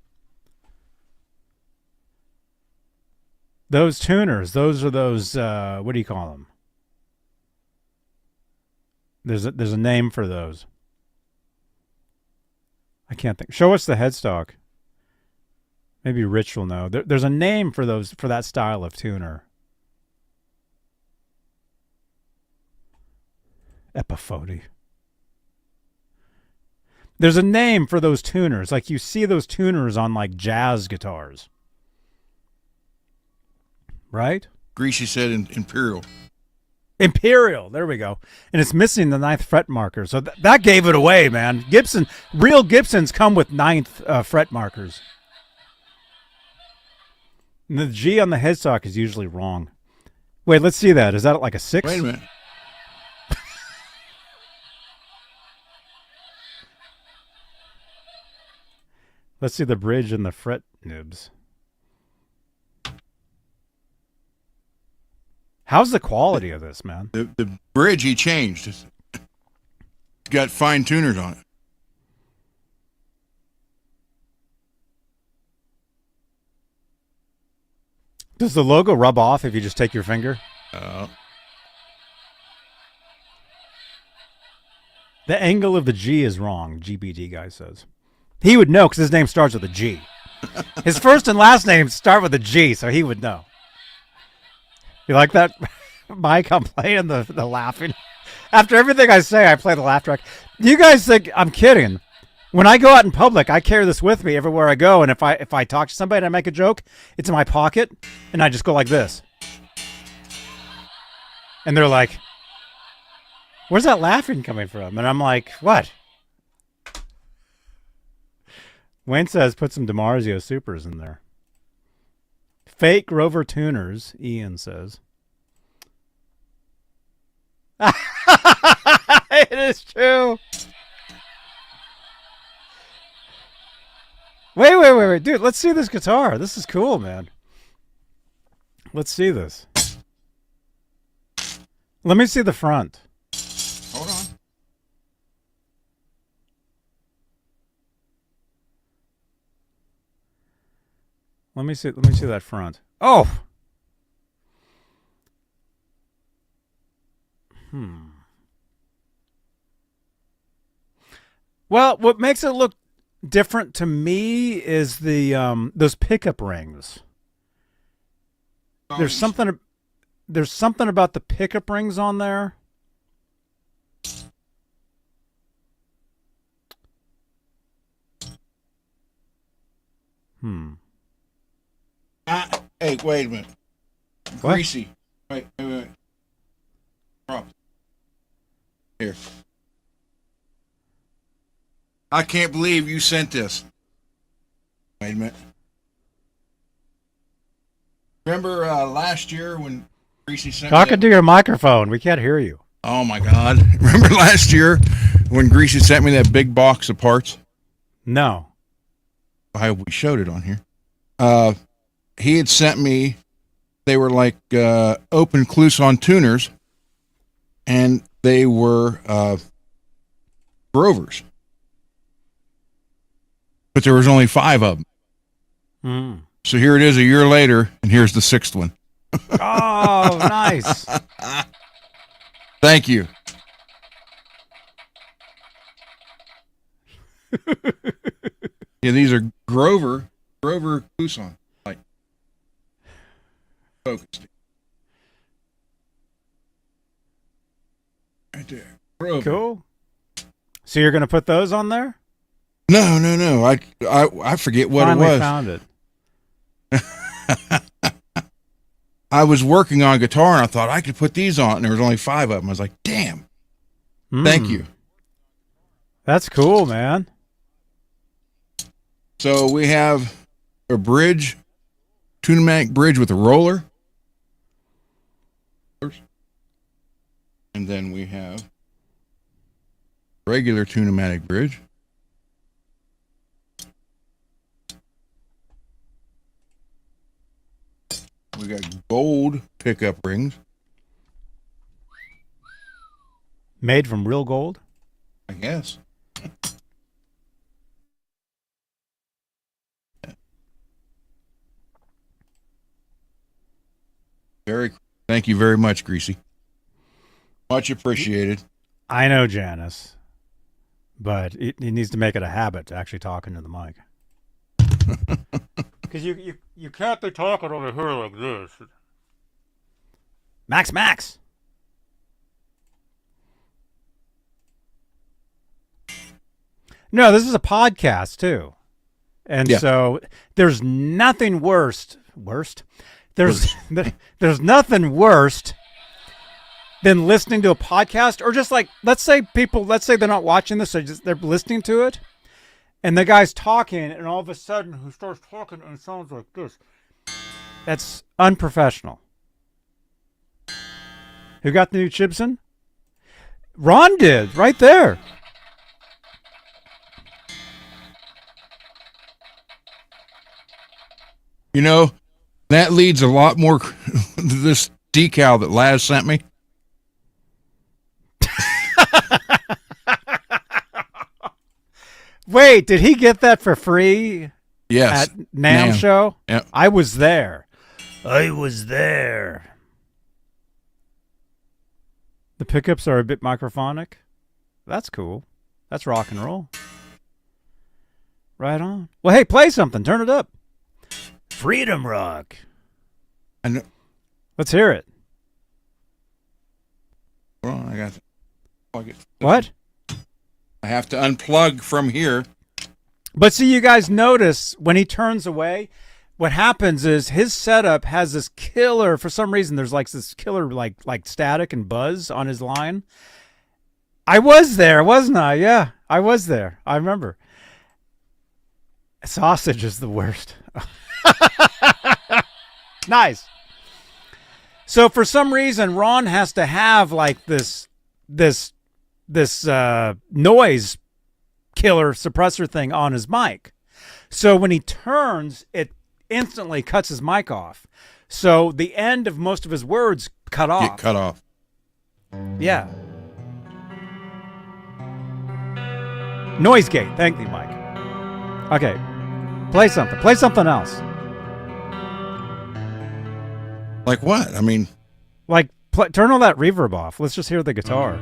Those tuners, those are those, what do you call them? There's a name for those. I can't think. Show us the headstock. Maybe Rich will know. There's a name for those, for that style of tuner. Epiphony. There's a name for those tuners. Like you see those tuners on like jazz guitars. Right? Greasy said Imperial. Imperial. There we go. And it's missing the 9th fret marker. So that gave it away, man. Gibson, real Gibsons come with 9th fret markers. And the G on the headstock is usually wrong. Wait, let's see that. Is that like a 6? Wait a minute. Let's see the bridge and the fret nibs. How's the quality of this, man? The bridge he changed. It's got fine tuners on it. Does the logo rub off if you just take your finger? The angle of the G is wrong, GBD guy says. He would know because his name starts with a G. His first and last name start with a G, so he would know. You like that, Mike? I'm playing the laughing. After everything I say, I play the laugh track. You guys think I'm kidding? When I go out in public, I carry this with me everywhere I go, and if I talk to somebody and I make a joke, it's in my pocket, and I just go like this. And they're like, Where's that laughing coming from? And I'm like, what? Wayne says put some DiMarzio Supers in there. Fake Rover tuners, Ian says. It is true. Wait. Dude, let's see this guitar. This is cool, man. Let's see this. Let me see the front. Hold on. Let me see that front. Oh. Well, what makes it look different to me is the those pickup rings. There's something about the pickup rings on there. Hey, wait a minute. What? Greasy. Wait. Prop. Here. I can't believe you sent this. Wait a minute. Remember last year when Greasy sent me Talking to your microphone. We can't hear you. Oh my God. Remember last year when Greasy sent me that big box of parts? No. We showed it on here. He had sent me, they were like open Clouson tuners, and they were Grovers. But there was only 5 of them. So here it is a year later, and here's the 6th one. Oh, nice. Thank you. Yeah, these are Grover Clouson. Like, focused. Right there. Grover. Cool. So you're going to put those on there? No. I forget what Finally it was. Found it. I was working on guitar and I thought I could put these on, and there was only 5 of them. I was like, damn. Thank you. That's cool, man. So we have a bridge, Tunematic bridge with a roller. And then we have regular Tunematic bridge. We got gold pickup rings. Made from real gold? I guess. Thank you very much, Greasy. Much appreciated. I know, Janice, but he needs to make it a habit to actually talk into the mic. Because you can't be talking over here like this. Max. No, this is a podcast too. And so there's nothing worse. There's nothing worse than listening to a podcast, or just like, let's say they're not watching this, they're listening to it, and the guy's talking, and all of a sudden he starts talking and it sounds like this. That's unprofessional. Who got the new Gibson? Ron did, right there. You know, that leads a lot more to this decal that Laz sent me. Wait, did he get that for free? Yes. At NAMM show? Yep. I was there. The pickups are a bit microphonic. That's cool. That's rock and roll. Right on. Well, hey, play something. Turn it up. Freedom rock. I know. Let's hear it. Hold on, I got to plug it. What? I have to unplug from here. But see, you guys notice when he turns away, what happens is his setup has this killer, for some reason, there's like this killer like static and buzz on his line. I was there, wasn't I? Yeah, I was there. I remember. Sausage is the worst. Nice. So for some reason, Ron has to have like this noise killer suppressor thing on his mic. So when he turns, it instantly cuts his mic off. So the end of most of his words cut off. Get cut off. Yeah. Noise gate. Thank you, Mike. Okay. Play something. Play something else. Like what? I mean, Like, turn all that reverb off. Let's just hear the guitar.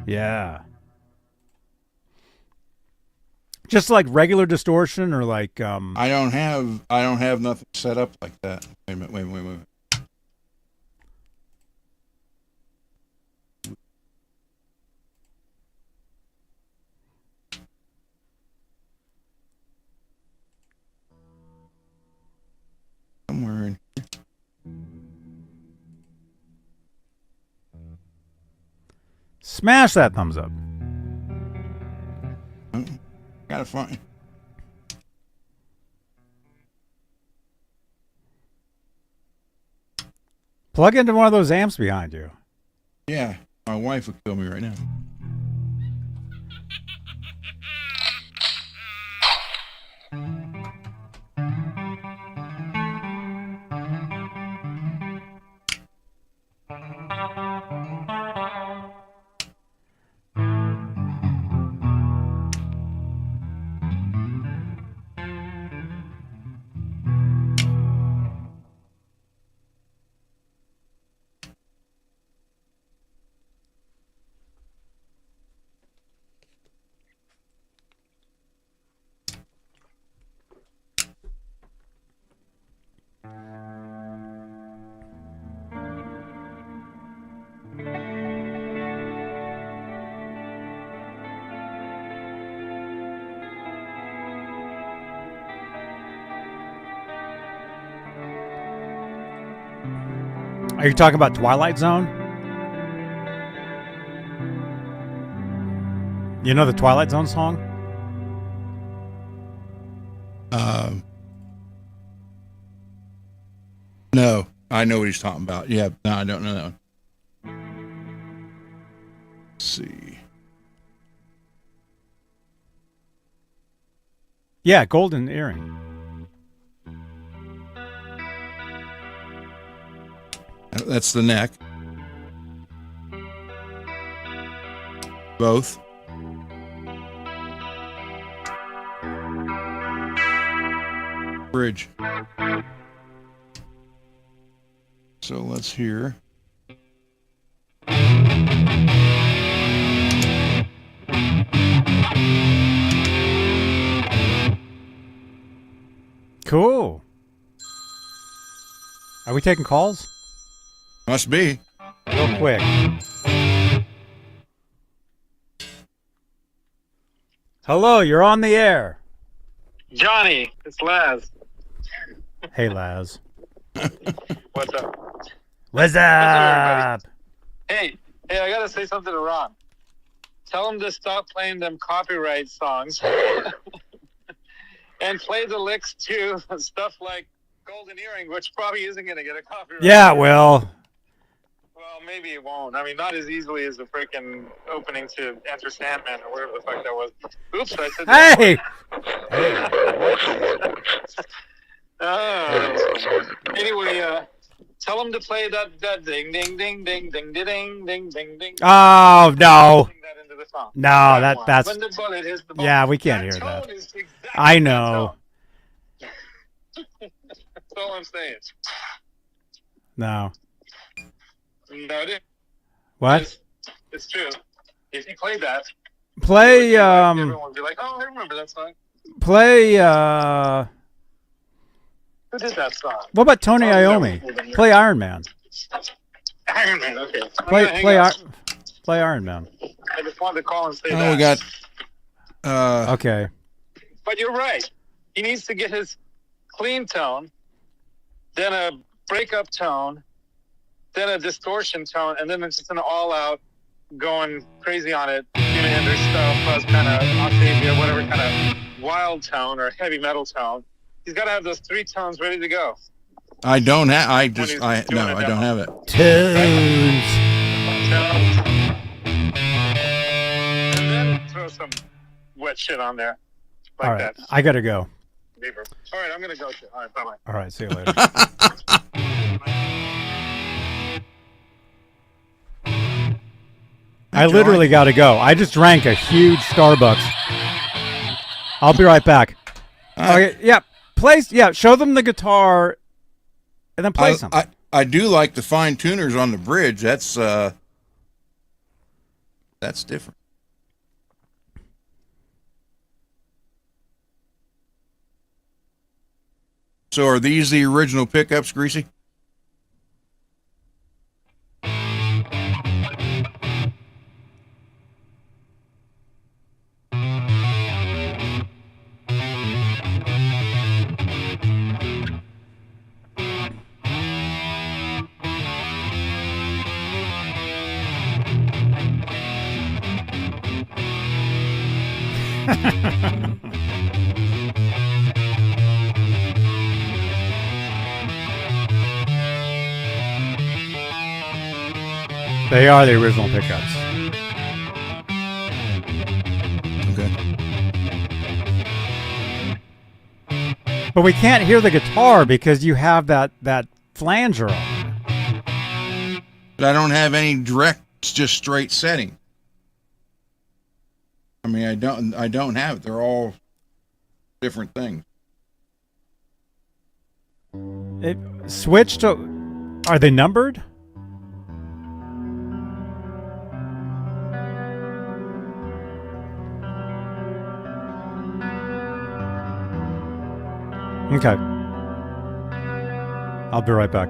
Yeah. Just like regular distortion or like I don't have nothing set up like that. Wait a minute, wait a minute. Somewhere in here. smash that thumbs up. Gotta find. Plug into one of those amps behind you. Yeah, my wife would kill me right now. Are you talking about Twilight Zone? You know the Twilight Zone song? No, I know what he's talking about. Yeah, no, I don't know that one. Let's see. Yeah, Golden Earring. That's the neck. Both. Bridge. So let's hear. Cool. Are we taking calls? Must be. Real quick. Hello, you're on the air. Johnny, it's Laz. Hey, Laz. What's up? What's up? up? Hey, I gotta say something to Ron. Tell him to stop playing them copyright songs and play the licks to stuff like Golden Earring, which probably isn't gonna get a copyright. Yeah, well, maybe it won't. I mean, not as easily as the freaking opening to Enter Sandman or whatever the fuck that was. Oops, I said that. hey! Anyway, tell him to play that ding ding ding ding ding ding ding ding ding. Oh, no. Sing that into the song. No, One. that's... When the bullet hits the ball. Yeah, we can't hear tone that. is exactly I know. That's all I'm saying. No. No, it is. What? It's true. If you played that, Play, everyone would be like, oh, I remember that song. play, Who did that song? what about Tony Iommi? Play Iron Man. Iron Man, okay. Play Iron Man. I just wanted to call and say Oh, that. we got. Okay. But you're right. He needs to get his clean tone, then a breakup tone, then a distortion tone, and then it's just an all-out going crazy on it, Jimi Hendrix style fuzz kind of Octavia, whatever kind of wild tone or heavy metal tone. He's got to have those 3 tones ready to go. I don't have. I don't have it. Tunes. And then throw some wet shit on there, like All right, that. I gotta go. Beaver. All right, I'm gonna go. All right, bye bye. All right, see you later. I literally got to go. I just drank a huge Starbucks. I'll be right back. Okay, yeah. Show them the guitar and then play something. I do like the fine tuners on the bridge. That's different. So are these the original pickups, Greasy? They are the original pickups. Okay. But we can't hear the guitar because you have that flanger on. But I don't have any direct, it's just straight setting. I mean, I don't have it. They're all different things. It switched to. Are they numbered? Okay. I'll be right back.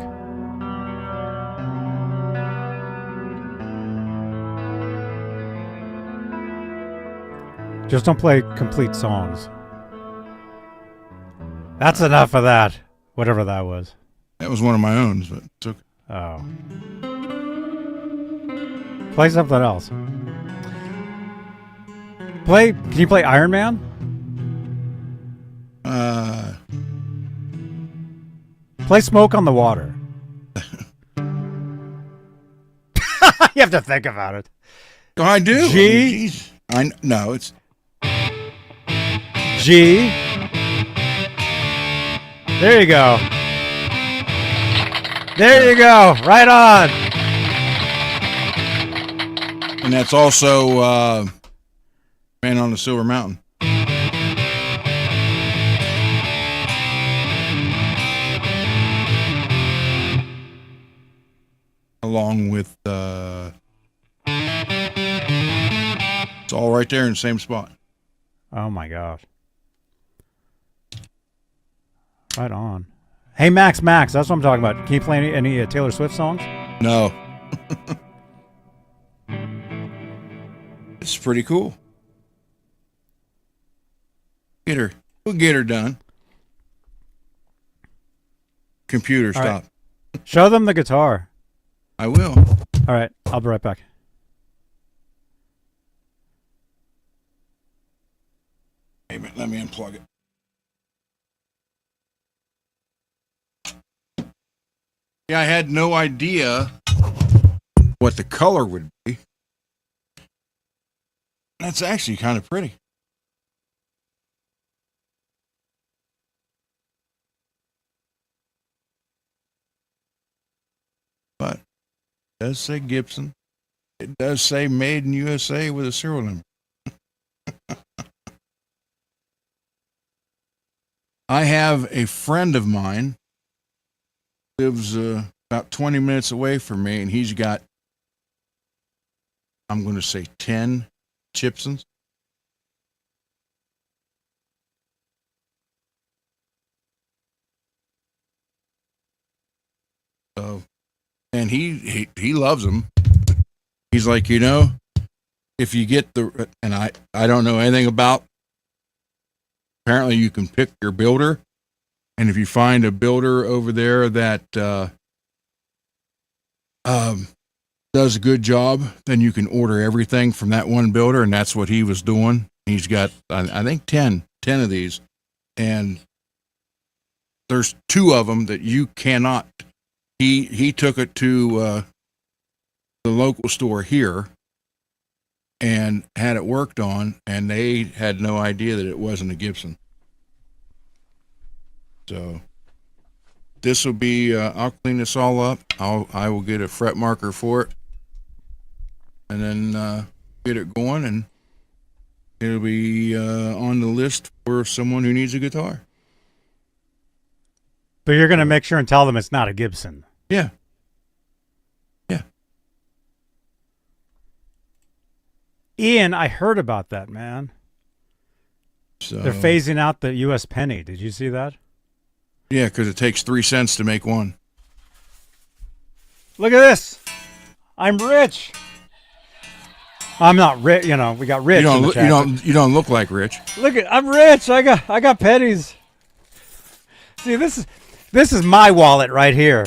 Just don't play complete songs. That's enough of that. Whatever that was. That was one of my own, but it's okay. Oh. Play something else. Can you play Iron Man? Play Smoke on the Water. You have to think about it. Oh, I do. G? No, it's G. There you go. There you go. Right on. and that's also Man on the Silver Mountain. Along with it's all right there in the same spot. Oh my gosh. Right on. Hey Max, that's what I'm talking about. Can you play any Taylor Swift songs? No. It's pretty cool. We'll get her done. Computer, All stop. Right. Show them the guitar. I will. All right, I'll be right back. Wait a minute, let me unplug it. Yeah, I had no idea what the color would be. That's actually kind of pretty. But it does say Gibson. It does say Made in USA with a serial number. I have a friend of mine lives about 20 minutes away from me, and he's got, I'm going to say 10 Gibsons. So, and he loves them. He's like, if you get and I don't know anything about, apparently you can pick your builder. And if you find a builder over there that, does a good job, then you can order everything from that one builder, and that's what he was doing. He's got, I think, 10 of these, and there's 2 of them that you cannot. He took it to the local store here and had it worked on, and they had no idea that it wasn't a Gibson. So this will be, I'll clean this all up. I will get a fret marker for it, and then get it going, and it'll be on the list for someone who needs a guitar. But you're going to make sure and tell them it's not a Gibson. Yeah. Yeah. Ian, I heard about that, man. So They're phasing out the U.S. penny. Did you see that? yeah, because it takes 3 cents to make one. Look at this. I'm rich. I'm not rich. You know, we got rich. You don't look like Rich. Look at, I'm rich. I got pennies. See, this is my wallet right here.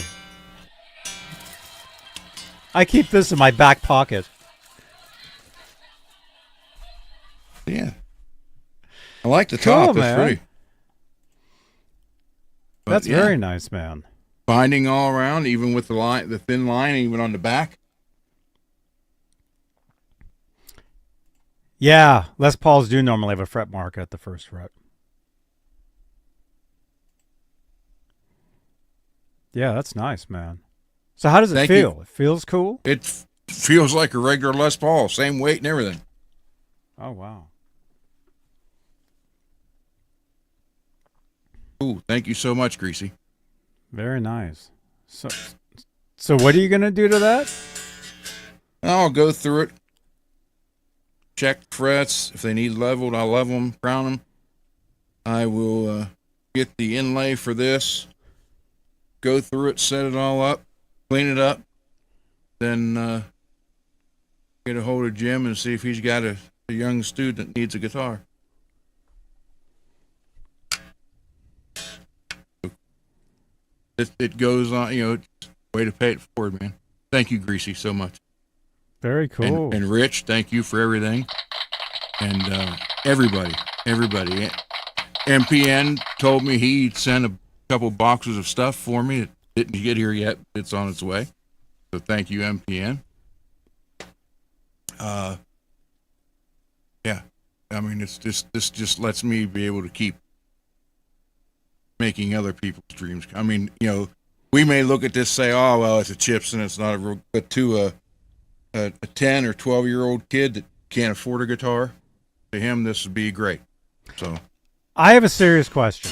I keep this in my back pocket. Yeah. I like the Cool, top. man. It's pretty. But That's yeah, very nice, man. binding all around, even with the thin line, even on the back. Yeah, Les Pauls do normally have a fret mark at the first fret. Yeah, that's nice, man. So how does it Thank feel? you. It feels cool? It feels like a regular Les Paul, same weight and everything. Oh, wow. Ooh, thank you so much, Greasy. Very nice. So what are you going to do to that? I'll go through it, check frets. If they need leveled, I'll level them, crown them. I will get the inlay for this, go through it, set it all up, clean it up, then get a hold of Jim and see if he's got a young student that needs a guitar. It goes on, it's a way to pay it forward, man. Thank you, Greasy, so much. Very cool. And Rich, thank you for everything. And everybody. MPN told me he'd sent a couple boxes of stuff for me. It didn't get here yet. It's on its way. So thank you, MPN. Yeah. I mean, this just lets me be able to keep making other people's dreams. I mean, we may look at this, say, oh, well, it's a chips and it's not a real, but to a 10 or 12-year-old kid that can't afford a guitar, to him, this would be great. So I have a serious question.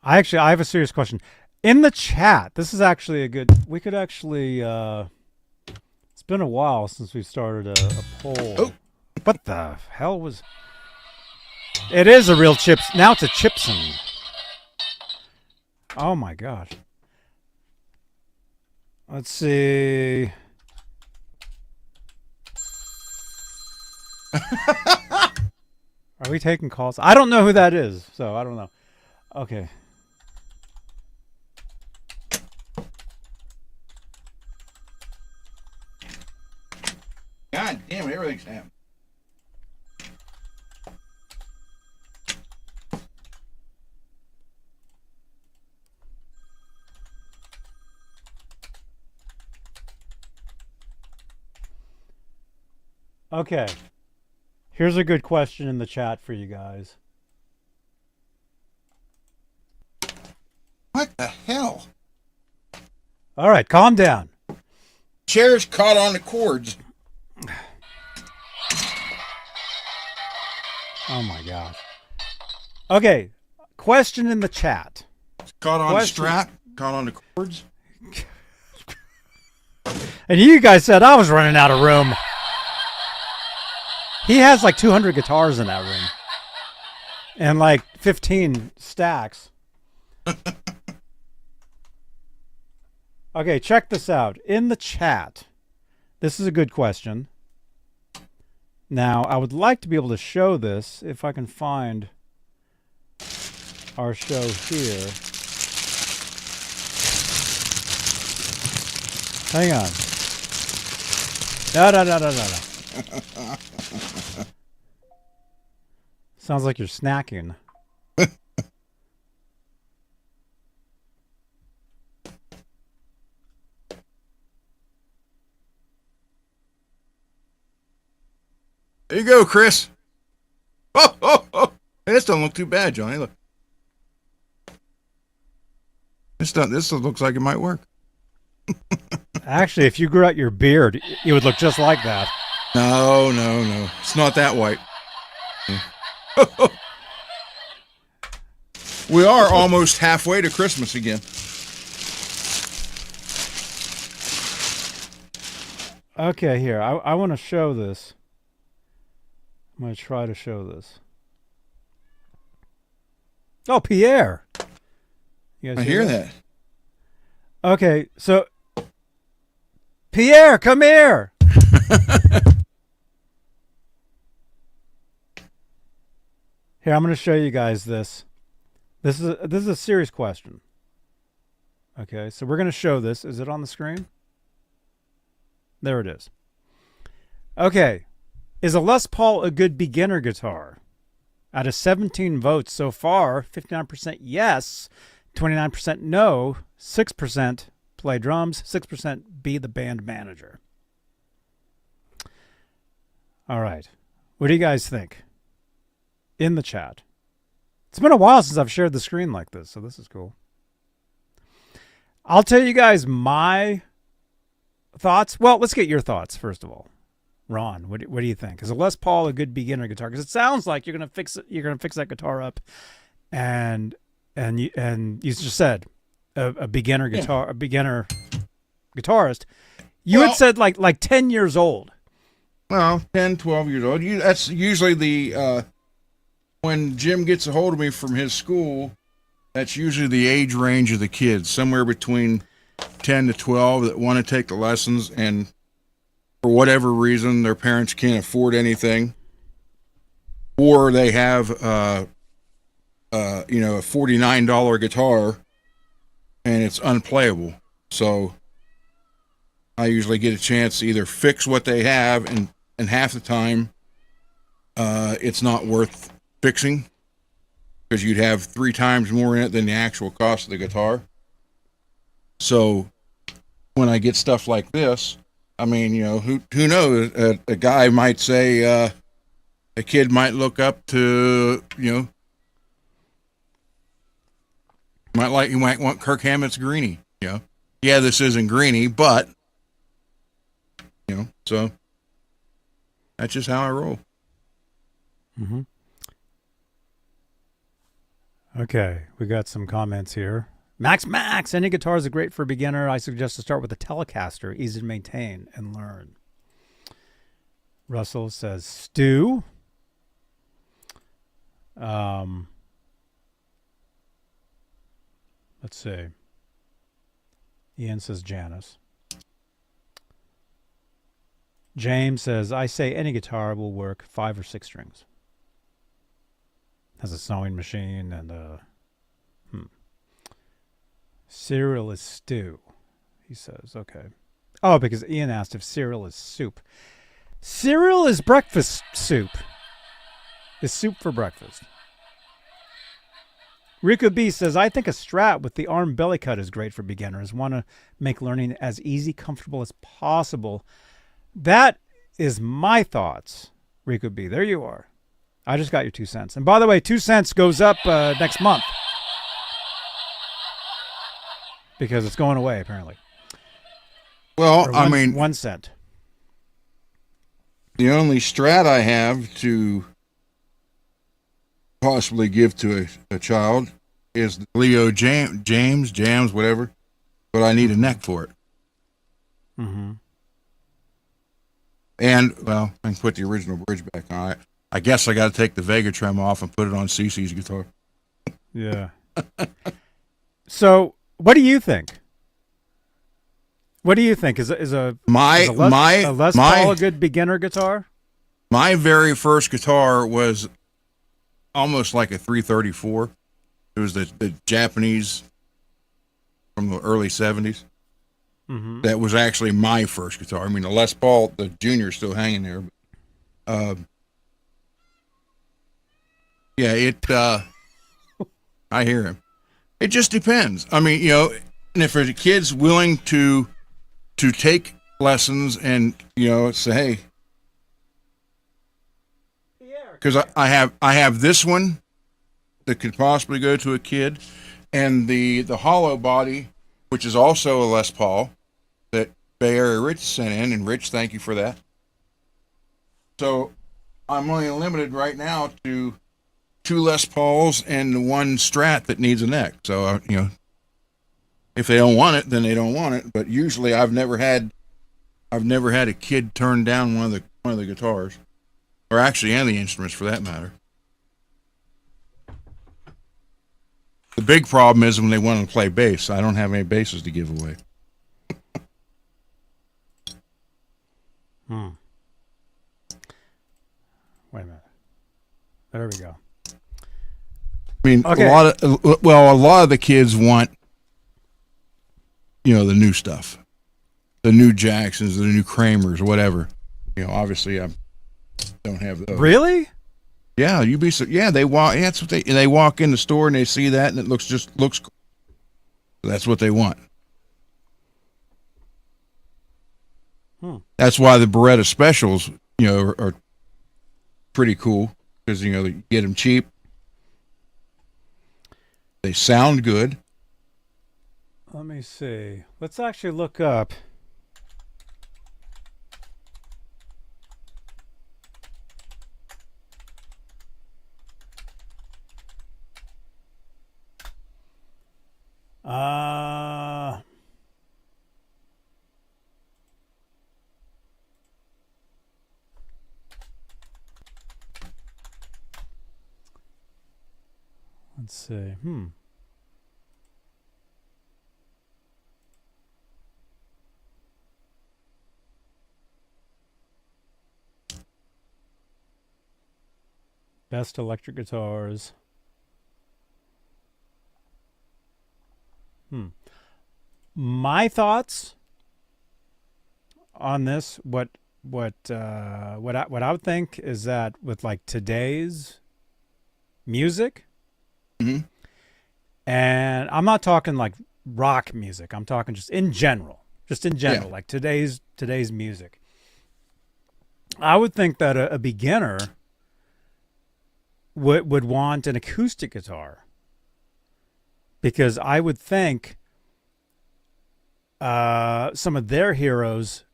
I have a serious question. In the chat, this is actually a good, we could actually, it's been a while since we started a poll. Oh. What the hell was, it is a real chips, now it's a Chipson. Oh my God. Let's see. Are we taking calls? I don't know who that is, so I don't know. Okay. God damn it, everything's happening. Okay. Here's a good question in the chat for you guys. What the hell? All right, calm down. Chair's caught on the cords. Oh my gosh. Okay, question in the chat. Caught on Question. the strap, caught on the cords. And you guys said I was running out of room. He has like 200 guitars in that room. And like 15 stacks. Okay, check this out. In the chat, this is a good question. Now, I would like to be able to show this if I can find our show here. Hang on. No. Sounds like you're snacking. There you go, Chris. Oh. Hey, this don't look too bad, Johnny. Look. This looks like it might work. Actually, if you grew out your beard, you would look just like that. No. It's not that white. We are almost halfway to Christmas again. Okay, here. I want to show this. I'm going to try to show this. Oh, Pierre. You guys I hear that. Okay, so Pierre, come here. Here, I'm going to show you guys this. This is a serious question. Okay, so we're going to show this. Is it on the screen? There it is. Okay, is a Les Paul a good beginner guitar? Out of 17 votes so far, 59% yes, 29% no, 6% play drums, 6% be the band manager. All right. What do you guys think? In the chat. It's been a while since I've shared the screen like this, so this is cool. I'll tell you guys my thoughts. Well, let's get your thoughts first of all. Ron, what do you think? Is a Les Paul a good beginner guitar? Because it sounds like you're gonna fix it. You're gonna fix that guitar up, and you just said a beginner guitar, a beginner guitarist. You had said like 10 years old. Well, 10, 12 years old. That's usually the when Jim gets a hold of me from his school. That's usually the age range of the kids, somewhere between 10 to 12 that want to take the lessons, and for whatever reason their parents can't afford anything, or they have a $49 guitar and it's unplayable. So I usually get a chance to either fix what they have, and half the time it's not worth fixing because you'd have 3 times more in it than the actual cost of the guitar. So when I get stuff like this, I mean, who knows? A guy might say, a kid might look up to, you might want Kirk Hammett's Greenie. Yeah, this isn't Greenie, but so that's just how I roll. Mm-hmm. Okay, we got some comments here. Max, any guitars are great for a beginner. I suggest to start with a Telecaster, easy to maintain and learn. Russell says Stu. Let's see. Ian says Janice. James says, I say any guitar will work, 5 or 6 strings. Has a sewing machine and cereal is stew, he says. Okay. Oh, because Ian asked if cereal is soup. Cereal is breakfast soup. Is soup for breakfast. Rico B says, I think a Strat with the arm belly cut is great for beginners. Want to make learning as easy, comfortable as possible. That is my thoughts, Rico B. There you are. I just got your 2 cents. And by the way, 2 cents goes up next month. Because it's going away, apparently. Well, Or I mean, 1 cent. The only Strat I have to possibly give to a child is the Leo Jams, whatever. But I need a neck for it. Mm-hmm. And, well, I can put the original bridge back on it. I guess I got to take the Vega trim off and put it on Cece's guitar. Yeah. So, what do you think? What do you think? Is a Les Paul a good beginner guitar? My very first guitar was almost like a 334. It was the Japanese from the early 70s. that was actually my first guitar. I mean, the Les Paul, the Junior, is still hanging there. But, I hear him. It just depends. I mean, and if a kid's willing to take lessons and, say, hey, because I have this one that could possibly go to a kid, and the hollow body, which is also a Les Paul, that Bay Area Rich sent in, and Rich, thank you for that. So I'm only limited right now to 2 Les Pauls and the 1 Strat that needs a neck. So if they don't want it, then they don't want it. But usually, I've never had a kid turn down one of the guitars, or actually any of the instruments for that matter. The big problem is when they want to play bass. I don't have any basses to give away. Wait a minute. There we go. I mean, okay. a lot of the kids want, the new stuff, the new Jacksons, the new Kramers, whatever. Obviously, I don't have those. Really? Yeah, they walk. That's what they walk in the store and they see that, and it looks cool. That's what they want. That's why the Beretta Specials, are pretty cool, because you get them cheap. They sound good. Let me see. Let's actually look up. Let's see. Best electric guitars. My thoughts on this, what I would think is that with like today's music, and I'm not talking like rock music, I'm talking just in general, like today's music. I would think that a beginner would want an acoustic guitar, because I would think some of their heroes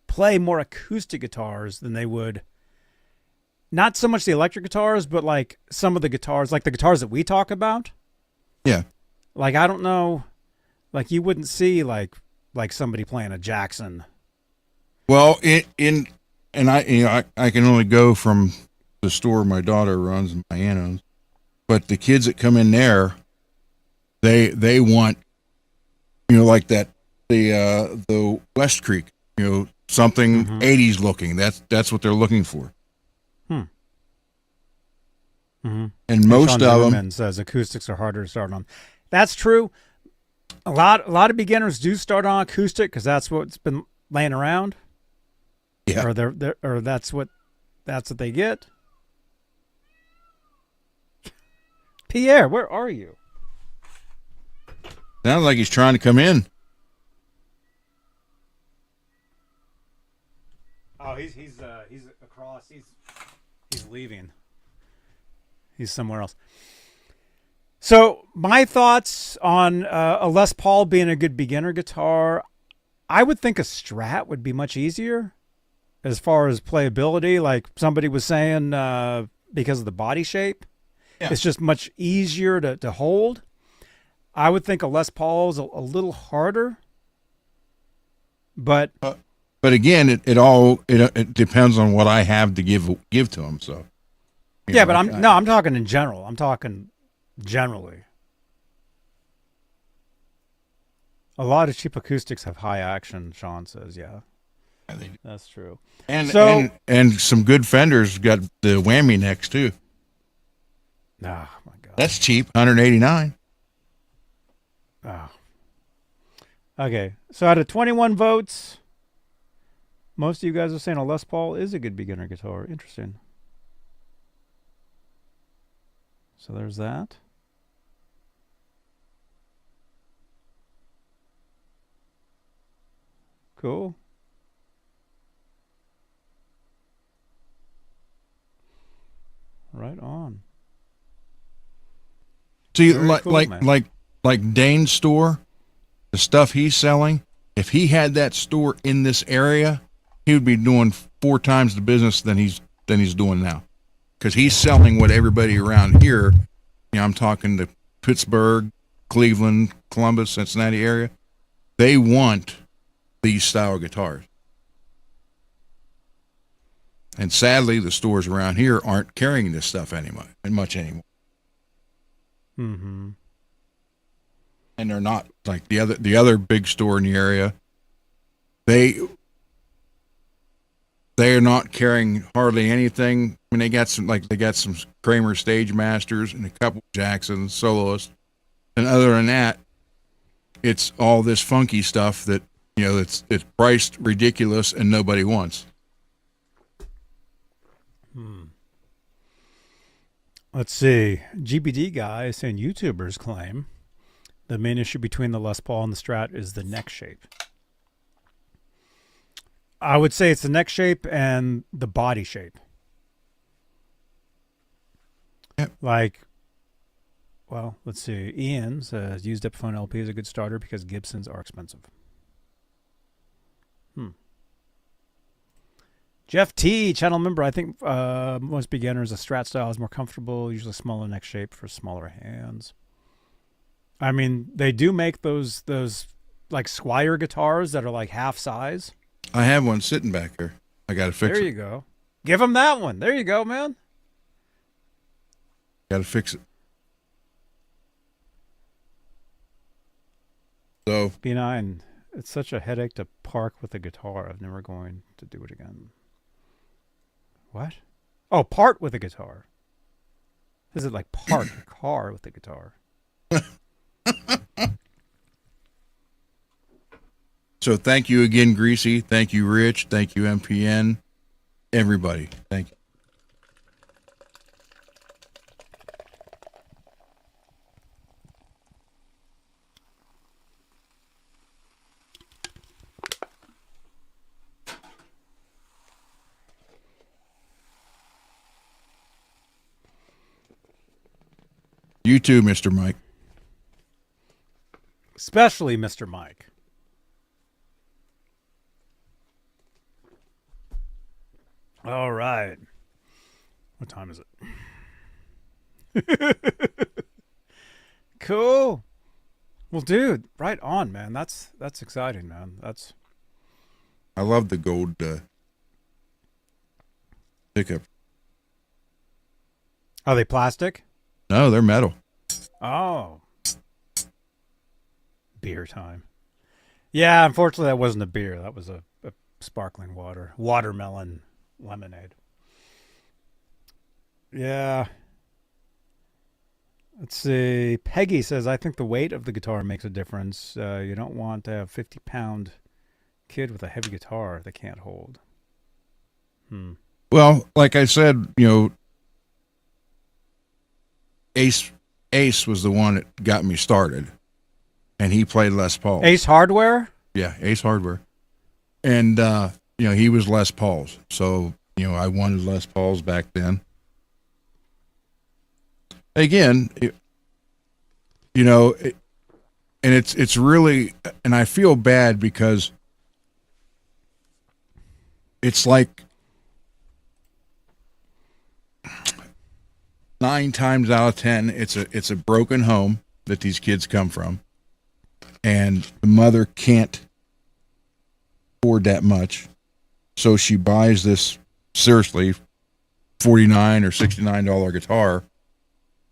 play more acoustic guitars than they would, not so much the electric guitars, but like some of the guitars, like the guitars that we talk about. Yeah. Like, I don't know, like you wouldn't see like somebody playing a Jackson. Well, I can only go from the store my daughter runs and my aunt owns, but the kids that come in there, they want, like that, the West Creek, something 80s looking. That's what they're looking for. And most of them says acoustics are harder to start on. That's true. A lot of beginners do start on acoustic because that's what's been laying around. Yeah. Or that's what they get. Pierre, where are you? Sounds like he's trying to come in. Oh, he's across. He's leaving. He's somewhere else. So my thoughts on a Les Paul being a good beginner guitar, I would think a Strat would be much easier as far as playability. Like somebody was saying, because of the body shape, it's just much easier to hold. I would think a Les Paul is a little harder, but again, it depends on what I have to give to them. So but I'm talking in general. I'm talking generally. A lot of cheap acoustics have high action. Sean says, yeah, that's true. And some good Fenders got the whammy necks too. Oh my God, that's cheap, $189. Oh, Okay, so out of 21 votes, most of you guys are saying a Les Paul is a good beginner guitar. Interesting. So there's that. Cool. Right on. See, Very cool, man. like Dane's store, the stuff he's selling. If he had that store in this area, he would be doing 4 times the business than he's doing now, because he's selling what everybody around here. I'm talking to Pittsburgh, Cleveland, Columbus, Cincinnati area. They want these style guitars. And sadly, the stores around here aren't carrying this stuff much anymore. Mm-hmm. And they're not like the other big store in the area. They are not carrying hardly anything. I mean, they got some Kramer Stage Masters and a couple Jackson soloists, and other than that, it's all this funky stuff that it's priced ridiculous and nobody wants. Let's see. GBD guy is saying YouTubers claim the main issue between the Les Paul and the Strat is the neck shape. I would say it's the neck shape and the body shape. Yep. Like, well, let's see. Ian says used Epiphone LP is a good starter because Gibsons are expensive. Jeff T, channel member. I think most beginners, a Strat style is more comfortable, usually smaller neck shape for smaller hands. I mean, they do make those like Squire guitars that are like half size. I have one sitting back there. I got to fix it. There you go. Give him that one. There you go, man. Got to fix it. So B9, it's such a headache to park with a guitar. I'm never going to do it again. What? Oh, part with a guitar. Is it like park a car with a guitar? So thank you again, Greasy. Thank you, Rich. Thank you, MPN. Everybody. Thank you. You too, Mr. Mike. Especially Mr. Mike. All right. What time is it? Cool. Well, dude, right on, man. That's exciting, man. I love the gold pickup. Are they plastic? No, they're metal. Oh. Beer time. Yeah, unfortunately that wasn't a beer. That was a sparkling water. Watermelon lemonade. Yeah. Let's see. Peggy says, I think the weight of the guitar makes a difference. You don't want to have a 50-pound kid with a heavy guitar they can't hold. Well, like I said, Ace was the one that got me started, and he played Les Paul. Ace Hardware? Yeah, Ace Hardware. And, he was Les Paul's. So, I wanted Les Paul's back then. Again, and it's really, and I feel bad because it's like 9 times out of 10, it's a broken home that these kids come from, and the mother can't afford that much, so she buys this seriously $49 or $69 guitar,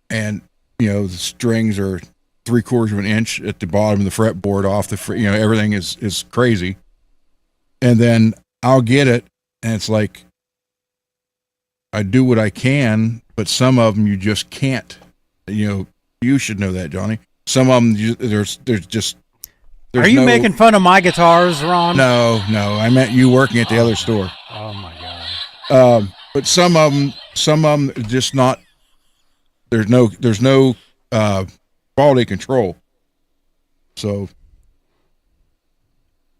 and the strings are 3/4 of an inch at the bottom of the fretboard off the everything is crazy, and then I'll get it, and it's like I do what I can, but some of them you just can't. You should know that, Johnny. Some of them they're Are you making fun of my guitars, Ron? No. I meant you working at the other store. Oh my God. But some of them just not. There's no quality control. So,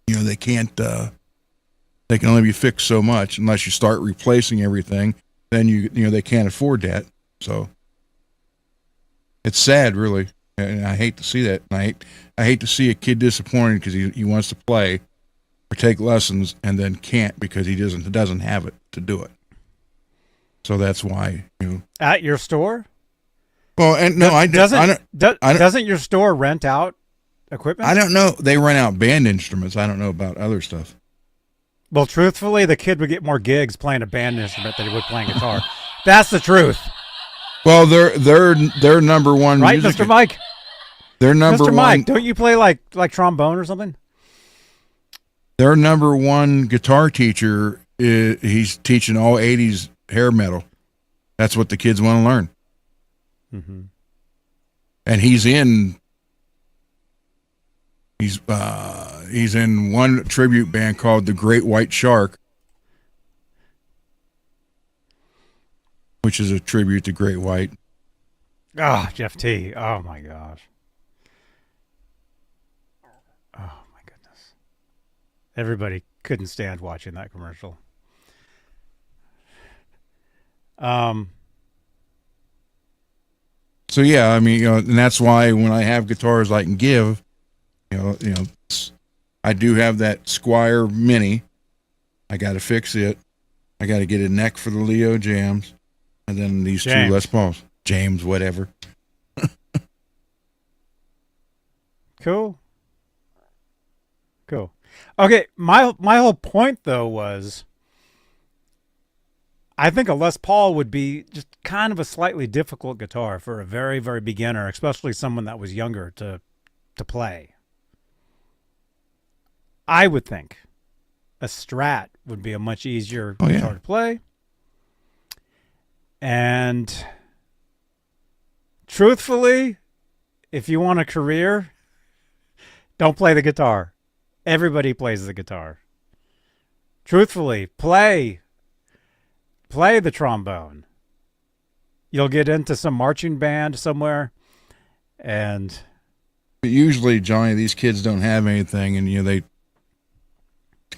they can't. They can only be fixed so much unless you start replacing everything. Then they can't afford that. So, it's sad, really, and I hate to see that. And I hate to see a kid disappointed because he wants to play or take lessons and then can't because he doesn't have it to do it. So that's why At your store? Well, and no, doesn't your store rent out equipment? I don't know. They rent out band instruments. I don't know about other stuff. Well, truthfully, the kid would get more gigs playing a band instrument than he would playing guitar. That's the truth. Well, they're number one. Right, Mr. Mike? They're number Mr. one. Mike, don't you play like trombone or something? Their number one guitar teacher, he's teaching all 80s hair metal. That's what the kids want to learn. Mm-hmm. And he's in one tribute band called the Great White Shark, which is a tribute to Great White. Oh, Jeff T. Oh my gosh. Oh my goodness. Everybody couldn't stand watching that commercial. So yeah, I mean, and that's why when I have guitars I can give, I do have that Squire Mini. I got to fix it. I got to get a neck for the Leo Jams, and then these two Les Pauls, James, whatever. Cool. Okay, my whole point though was, I think a Les Paul would be just kind of a slightly difficult guitar for a very, very beginner, especially someone that was younger to play. I would think a Strat would be a much easier guitar to play. And truthfully, if you want a career, don't play the guitar. Everybody plays the guitar. Truthfully, play the trombone. You'll get into some marching band somewhere, and usually, Johnny, these kids don't have anything, and they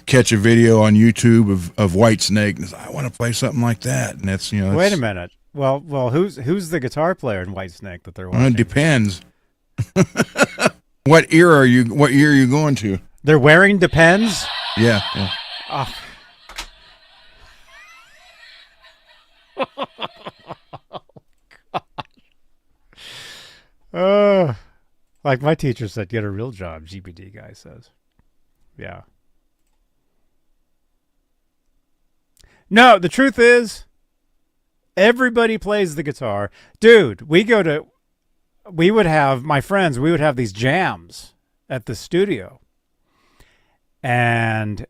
catch a video on YouTube of Whitesnake, and say, I want to play something like that, and that's Wait a minute. Well, who's the guitar player in Whitesnake that they're watching? It depends. What year are you going to? They're wearing Depends? Yeah. Oh. Like my teacher said, get a real job, GPD guy says. Yeah. No, the truth is, everybody plays the guitar. Dude, we would have these jams at the studio. And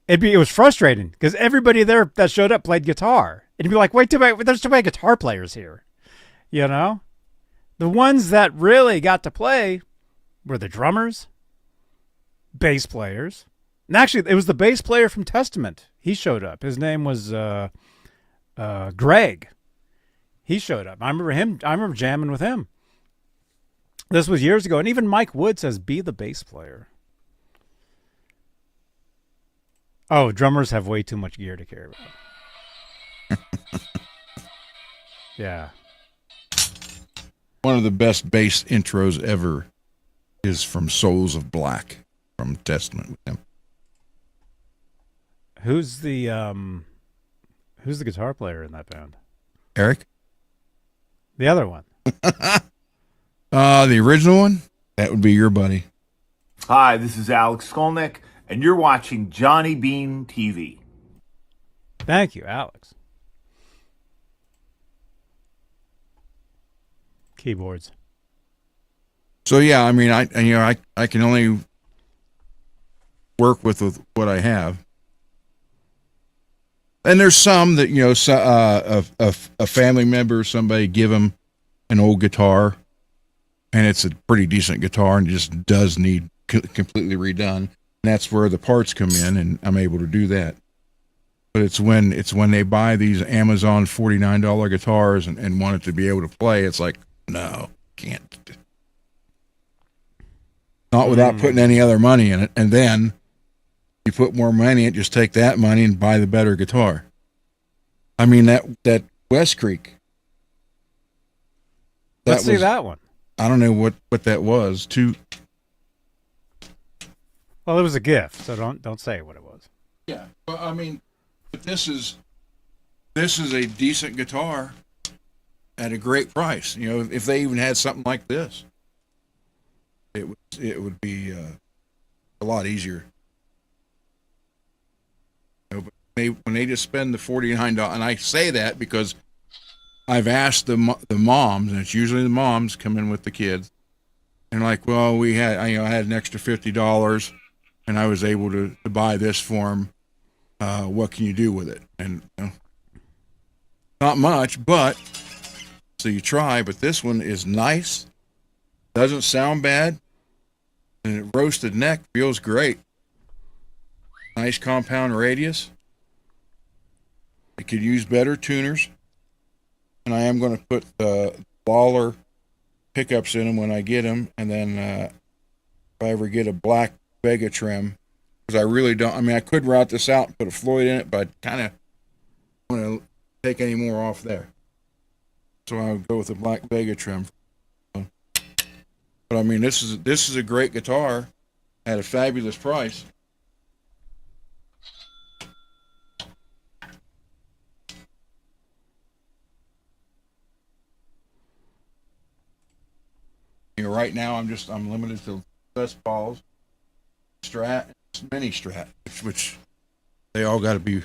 it was frustrating because everybody there that showed up played guitar. It'd be like, there's too many guitar players here. The ones that really got to play were the drummers, bass players. And actually, it was the bass player from Testament. He showed up. His name was Greg. He showed up. I remember jamming with him. This was years ago. And even Mike Wood says, be the bass player. Oh, drummers have way too much gear to carry around. Yeah. One of the best bass intros ever is from Souls of Black from Testament with him. Who's the guitar player in that band? Eric? The other one. The original one? That would be your buddy. Hi, this is Alex Skolnick, and you're watching Johnny Beane TV. Thank you, Alex. Keyboards. So yeah, I mean, I can only work with what I have, and there's some that a family member or somebody give them an old guitar, and it's a pretty decent guitar, and it just does need completely redone. And that's where the parts come in, and I'm able to do that. But it's when they buy these Amazon $49 guitars and want it to be able to play. It's like, no, can't. Not without putting any other money in it. And then you put more money in it, just take that money and buy the better guitar. I mean, that West Creek. Let's see that one. I don't know what that was. Well, it was a gift, so don't say what it was. Yeah, well, I mean, but this is a decent guitar at a great price. You know, if they even had something like this, it would be a lot easier. You know, but when they just spend the $49, and I say that because I've asked the moms, and it's usually the moms come in with the kids, and like, well, I had an extra $50, and I was able to buy this for them. What can you do with it? And not much, but so you try. But this one is nice, doesn't sound bad, and it roasted neck feels great. Nice compound radius. It could use better tuners. And I am going to put Lawler pickups in them when I get them, and then if I ever get a black Vega trim, because I really don't. I mean, I could route this out and put a Floyd in it, but I kind of want to take any more off there, so I'll go with a black Vega trim. But I mean, this is a great guitar at a fabulous price. You know, right now I'm limited to Les Pauls, Strat, Mini Strat, which they all got to be.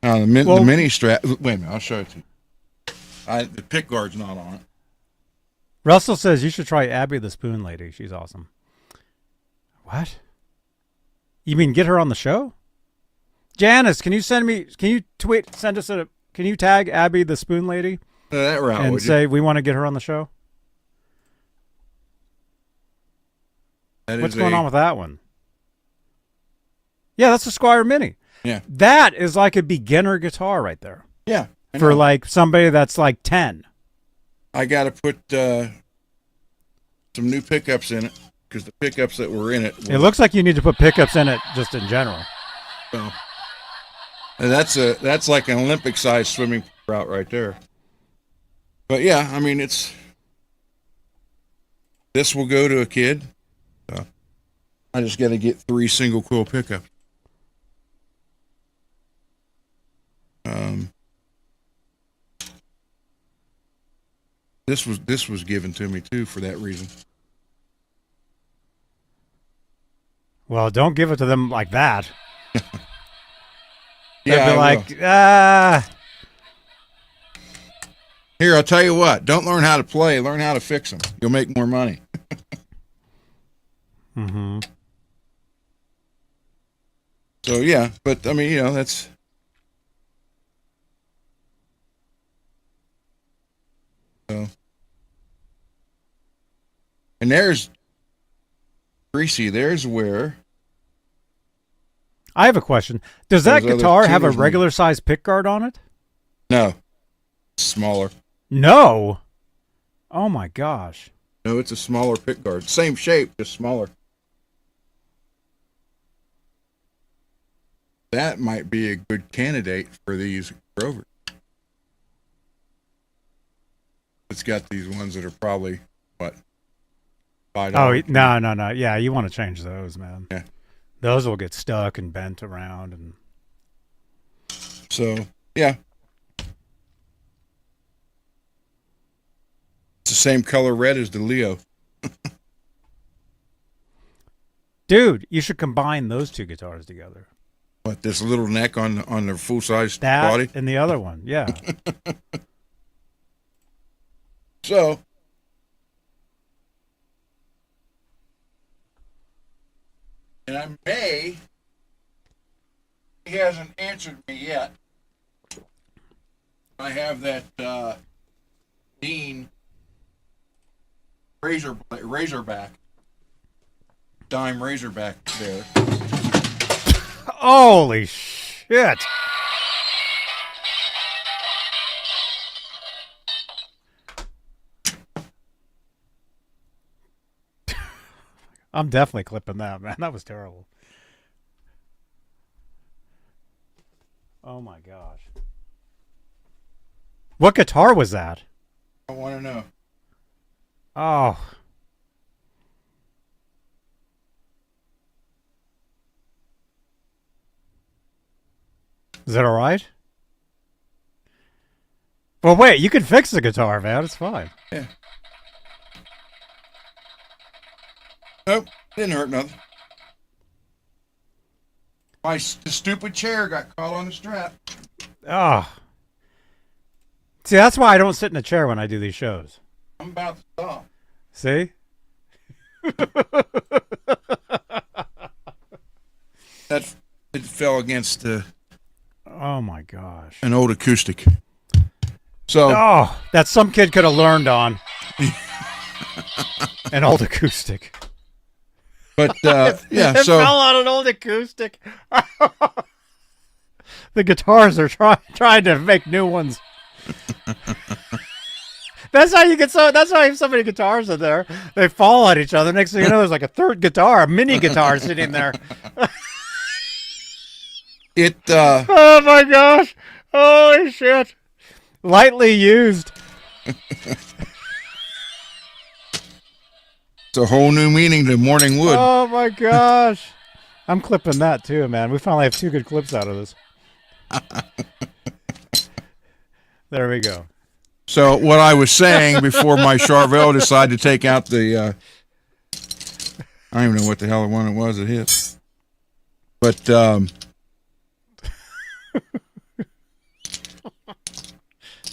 The Mini Strat. Wait a minute, I'll show it to you. The pick guard's not on it. Russell says you should try Abby the Spoon Lady. She's awesome. What? You mean get her on the show? Janice, can you send us can you tag Abby the Spoon Lady? That route, and say we want to get her on the show? What's going on with that one? Yeah, that's a Squire Mini. Yeah. That is like a beginner guitar right there. Yeah. For like somebody that's like 10. I got to put some new pickups in it because the pickups that were in it. It looks like you need to put pickups in it just in general. So, and that's like an Olympic size swimming route right there. But yeah, I mean, this will go to a kid. I just got to get 3 single coil pickups. This was given to me too for that reason. Well, don't give it to them like that. Yeah, they'll be like, Here, I'll tell you what. Don't learn how to play. Learn how to fix them. You'll make more money. Mm-hmm. So, yeah. But, I mean, that's... So. And there's... Greasy, there's where... I have a question. Does that guitar have a regular size pickguard on it? No. Smaller. No. Oh my gosh. No, it's a smaller pickguard. Same shape, just smaller. That might be a good candidate for these Grovers. It's got these ones that are probably what? $5. Oh no. Yeah, you want to change those, man. Yeah. Those will get stuck and bent around and so yeah. It's the same color red as the Leo. Dude, you should combine those two guitars together. What, this little neck on the full size body? And the other one, yeah. So and he hasn't answered me yet. I have that Beane Razorback. Dime Razorback there. Holy shit. I'm definitely clipping that, man. That was terrible. Oh my gosh. What guitar was that? I want to know. Oh. Is that all right? Well, wait. You can fix the guitar, man. It's fine. Yeah. Nope. Didn't hurt nothing. My stupid chair got caught on the strap. Oh. See, that's why I don't sit in a chair when I do these shows. I'm about to stop. See? It fell against Oh my gosh. an old acoustic. So Oh, that some kid could have learned on. An old acoustic. but yeah, It so fell on an old acoustic. The guitars are trying to make new ones. That's how you get that's why you have so many guitars in there. They fall on each other. Next thing you know, there's like a third guitar, a mini guitar sitting there. Oh my gosh. Holy shit. Lightly used. it's a whole new meaning to Morning Wood. Oh my gosh. I'm clipping that too, man. We finally have 2 good clips out of this. There we go. So what I was saying before my Charvel decided to take out the I don't even know what the hell one it was that hit. But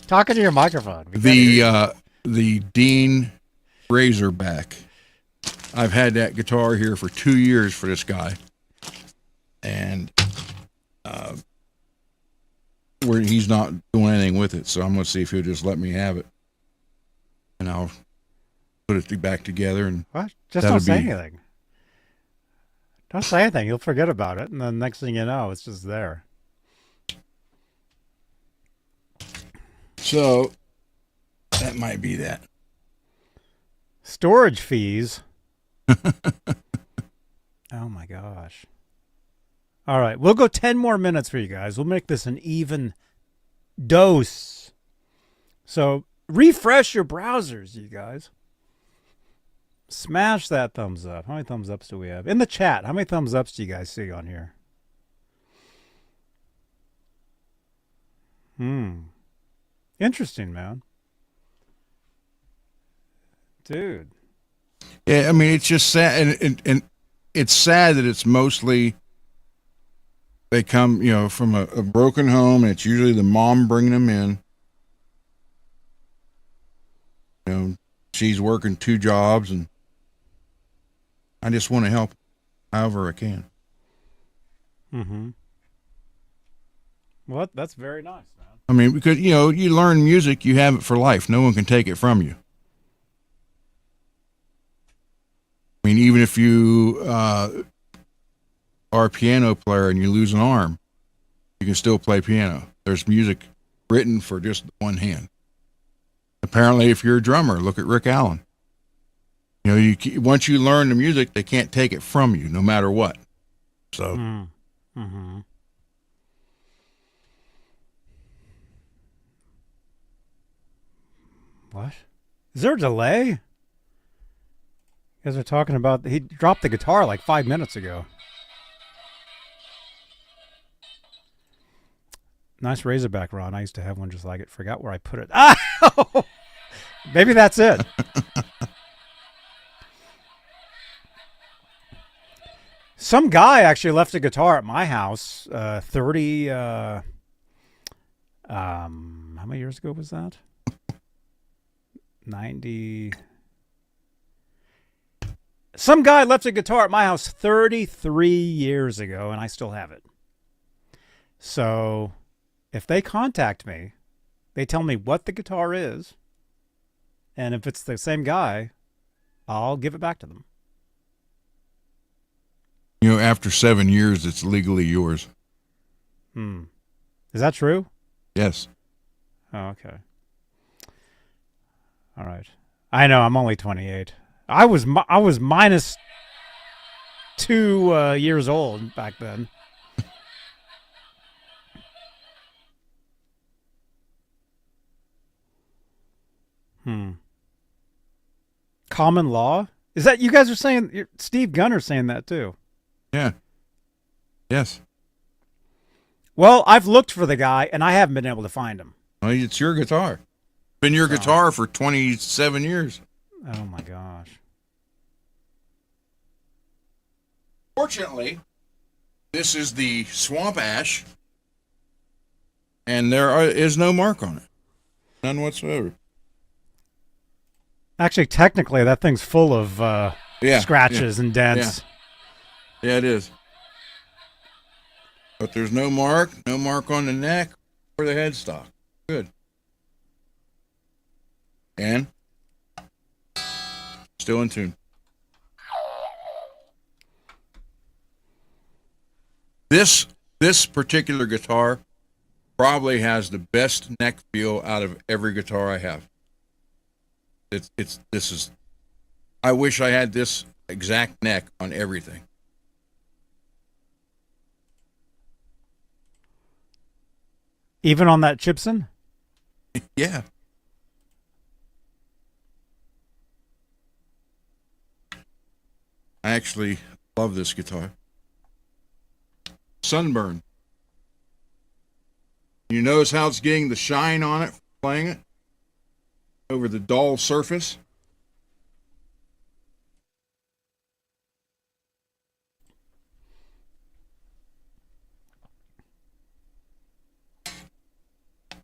Talking to your microphone. the Dean Razorback. I've had that guitar here for 2 years for this guy. And where he's not doing anything with it, so I'm gonna see if he'll just let me have it. And I'll put it back together and What? Just don't say anything. Don't say anything. You'll forget about it, and then next thing you know, it's just there. So that might be that. Storage fees. Oh my gosh. All right, we'll go 10 more minutes for you guys. We'll make this an even dose. So refresh your browsers, you guys. Smash that thumbs up. How many thumbs ups do we have? In the chat, how many thumbs ups do you guys see on here? Interesting, man. Dude. Yeah, I mean, it's just sad, and it's sad that it's mostly they come, from a broken home, and it's usually the mom bringing them in. She's working 2 jobs, and I just want to help however I can. Mm-hmm. Well, that's very nice, man. I mean, because, you learn music, you have it for life. No one can take it from you. I mean, even if you are a piano player and you lose an arm, you can still play piano. There's music written for just one hand. Apparently, if you're a drummer, look at Rick Allen. Once you learn the music, they can't take it from you, no matter what. So, Mm-hmm. What? Is there a delay? You guys are talking about he dropped the guitar like 5 minutes ago. Nice Razorback, Ron. I used to have one just like it. Forgot where I put it. Ah! Maybe that's it. Some guy actually left a guitar at my house 30 how many years ago was that? 90. Some guy left a guitar at my house 33 years ago, and I still have it. So if they contact me, they tell me what the guitar is, and if it's the same guy, I'll give it back to them. You know, after 7 years, it's legally yours. Is that true? Yes. Oh, okay. All right. I know. I'm only 28. I was minus 2 years old back then. Common law? Is that you guys are saying? Steve Gunner's saying that too. Yeah. Yes. Well, I've looked for the guy and I haven't been able to find him. Well, it's your guitar. Been your guitar for 27 years. Oh my gosh. Fortunately, this is the swamp ash, and there is no mark on it. None whatsoever. Actually, technically, that thing's full of scratches and dents. Yeah, it is. But there's no mark on the neck or the headstock. Good. And still in tune. This particular guitar probably has the best neck feel out of every guitar I have. I wish I had this exact neck on everything. Even on that Gibson? Yeah. I actually love this guitar. Sunburn. You notice how it's getting the shine on it, playing it over the dull surface?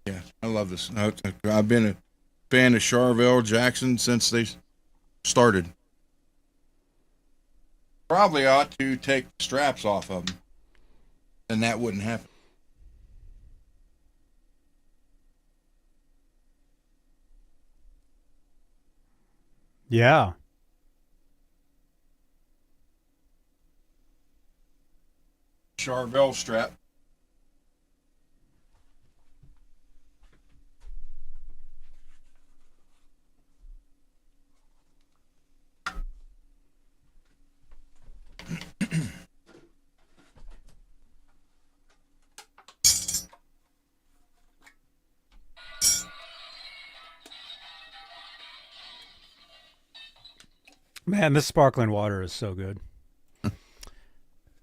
Yeah, I love this. I've been a fan of Charvel Jackson since they started. Probably ought to take the straps off of them, and that wouldn't happen. Yeah. Charvel strap. Man, this sparkling water is so good.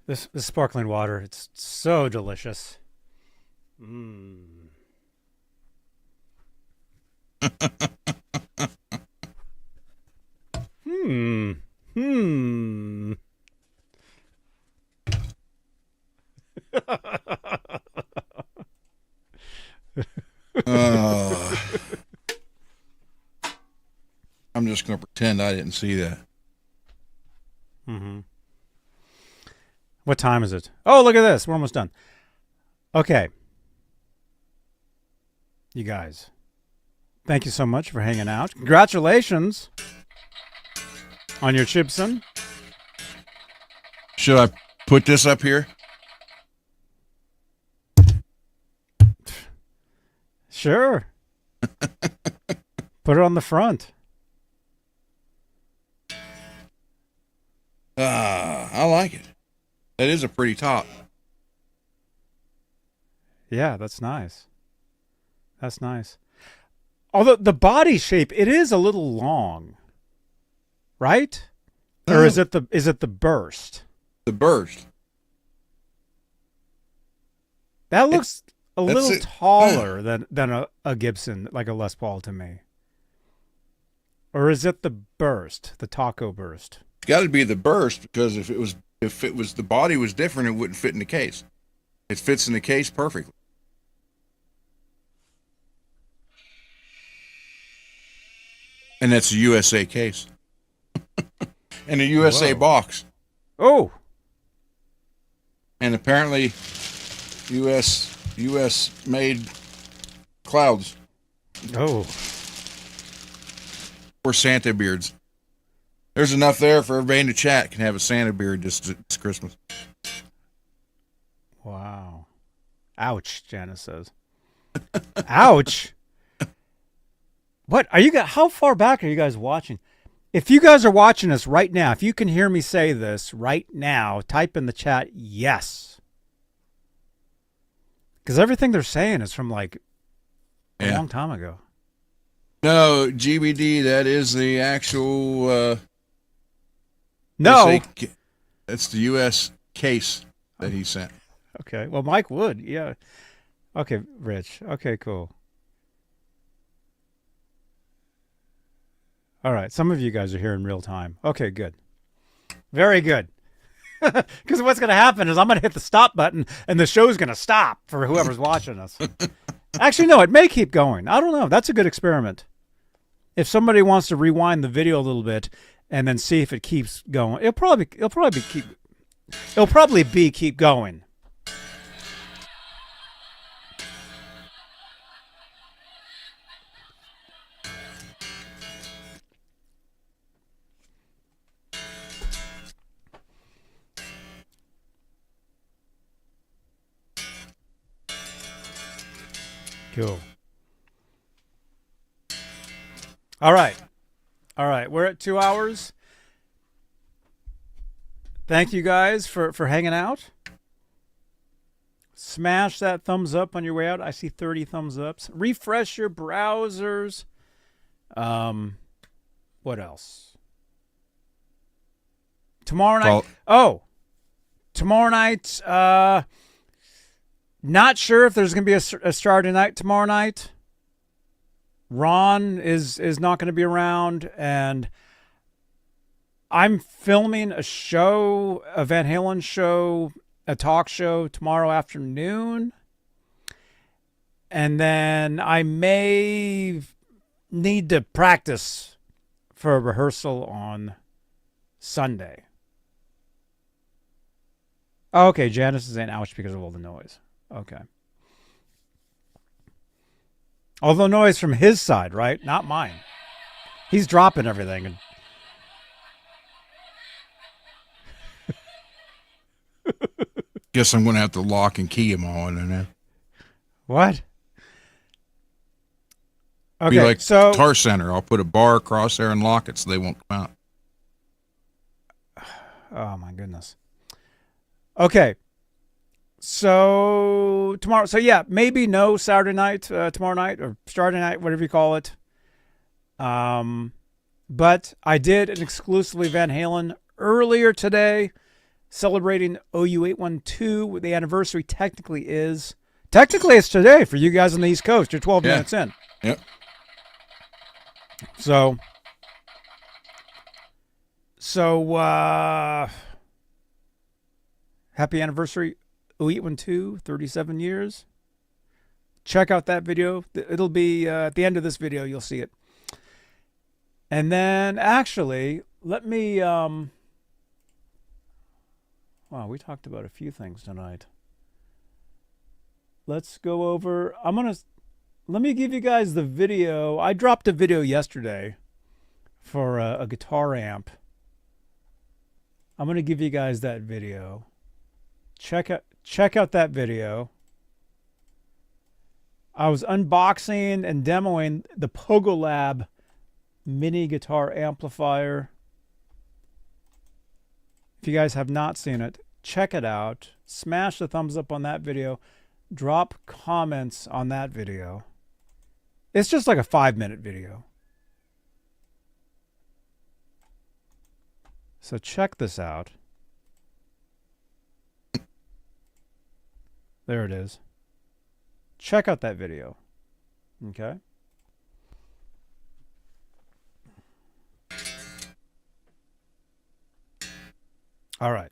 This sparkling water, it's so delicious. I'm just going to pretend I didn't see that. What time is it? Oh, look at this. We're almost done. Okay. You guys, thank you so much for hanging out. Congratulations on your Gibson. Should I put this up here? Sure. Put it on the front. I like it. That is a pretty top. Yeah, that's nice. That's nice. Although the body shape, it is a little long, right? Or is it the burst? The burst. That looks a little taller than a Gibson, like a Les Paul to me. Or is it the burst, the taco burst? It's got to be the burst, because if it was the body was different, it wouldn't fit in the case. It fits in the case perfectly. And that's a USA case. And a USA box. Oh. And apparently US made clouds. Oh. Or Santa beards. There's enough there for everybody in the chat can have a Santa beard this Christmas. Wow. Ouch, Janice says. Ouch. What are you guys? How far back are you guys watching? If you guys are watching this right now, if you can hear me say this right now, type in the chat yes. Because everything they're saying is from like a long time ago. No, GBD, that is the actual. No. That's the U.S. case that he sent. Okay. Well, Mike would. Yeah. Okay, Rich. Okay, cool. All right. Some of you guys are here in real time. Okay, good. Very good. Because what's going to happen is I'm going to hit the stop button and the show's going to stop for whoever's watching us. Actually, no, it may keep going. I don't know. That's a good experiment. If somebody wants to rewind the video a little bit and then see if it keeps going, it'll probably keep going. Cool. All right. We're at 2 hours. Thank you guys for hanging out. Smash that thumbs up on your way out. I see 30 thumbs ups. Refresh your browsers. What else? Tomorrow night. Tomorrow night. Not sure if there's going to be a Saturday night tomorrow night. Ron is not going to be around, and I'm filming a show, a Van Halen show, a talk show tomorrow afternoon. And then I may need to practice for a rehearsal on Sunday. Oh, okay, Janice is saying ouch because of all the noise. Okay. All the noise from his side, right? Not mine. He's dropping everything. And guess I'm going to have to lock and key them all in there. What? Okay, be like so Guitar Center. I'll put a bar across there and lock it so they won't come out. Oh my goodness. Okay. So tomorrow, yeah, maybe no Saturday night, tomorrow night, or Saturday night, whatever you call it. But I did an exclusively Van Halen earlier today, celebrating OU812. The anniversary technically it's today for you guys on the East Coast. You're 12 minutes in. Yep. So happy anniversary. OU812, 37 years. Check out that video. It'll be at the end of this video. You'll see it. And then, actually, let me... wow, we talked about a few things tonight. Let's go over... Let me give you guys the video. I dropped a video yesterday for a guitar amp. I'm going to give you guys that video. Check out that video. I was unboxing and demoing the Pogo Lab mini guitar amplifier. If you guys have not seen it, check it out. Smash the thumbs up on that video. Drop comments on that video. It's just like a 5-minute video. So check this out. There it is. Check out that video. Okay. All right.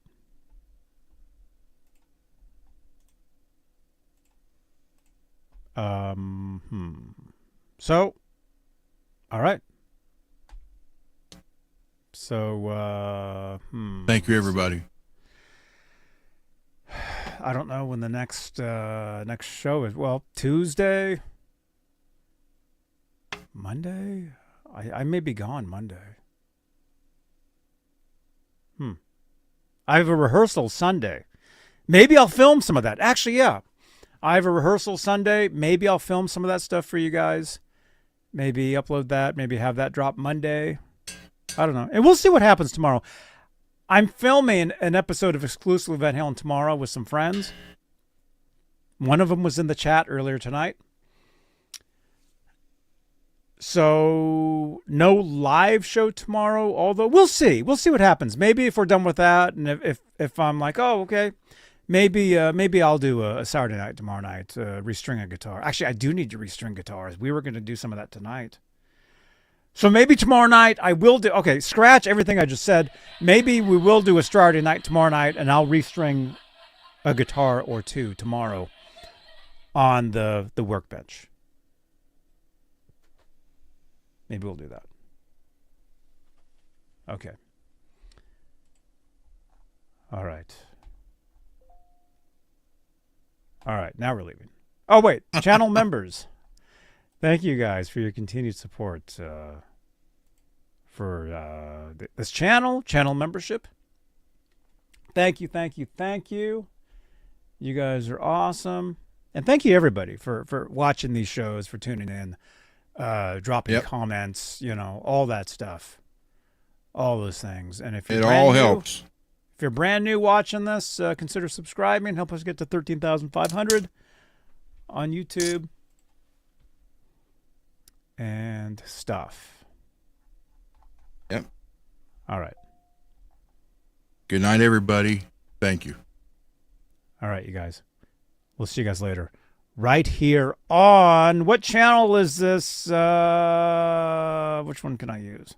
So, all right. So, Thank you, everybody. I don't know when the next show is. Well, Tuesday, Monday. I may be gone Monday. I have a rehearsal Sunday. Maybe I'll film some of that. Actually, yeah. I have a rehearsal Sunday. Maybe I'll film some of that stuff for you guys. Maybe upload that. Maybe have that drop Monday. I don't know. And we'll see what happens tomorrow. I'm filming an episode of Exclusive Van Halen tomorrow with some friends. One of them was in the chat earlier tonight. So no live show tomorrow, although we'll see. We'll see what happens. Maybe if we're done with that, and if I'm like, oh, okay, maybe I'll do a Saturday night tomorrow night, restring a guitar. Actually, I do need to restring guitars. We were going to do some of that tonight. So maybe tomorrow night I will do, okay, scratch everything I just said. Maybe we will do a Saturday night tomorrow night, and I'll restring a guitar or two tomorrow on the workbench. Maybe we'll do that. Okay. All right. All right, now we're leaving. Oh, wait, channel members. Thank you guys for your continued support for this channel membership. Thank you, thank you, thank you. You guys are awesome. And thank you, everybody, for watching these shows, for tuning in. Dropping comments, you know, all that stuff, all those things. And if you're helps. If you're brand new watching this, consider subscribing. Help us get to 13,500 on YouTube and stuff. Yep. All right. Good night, everybody. Thank you. All right, you guys. We'll see you guys later. Right here on, what channel is this? Which one can I use?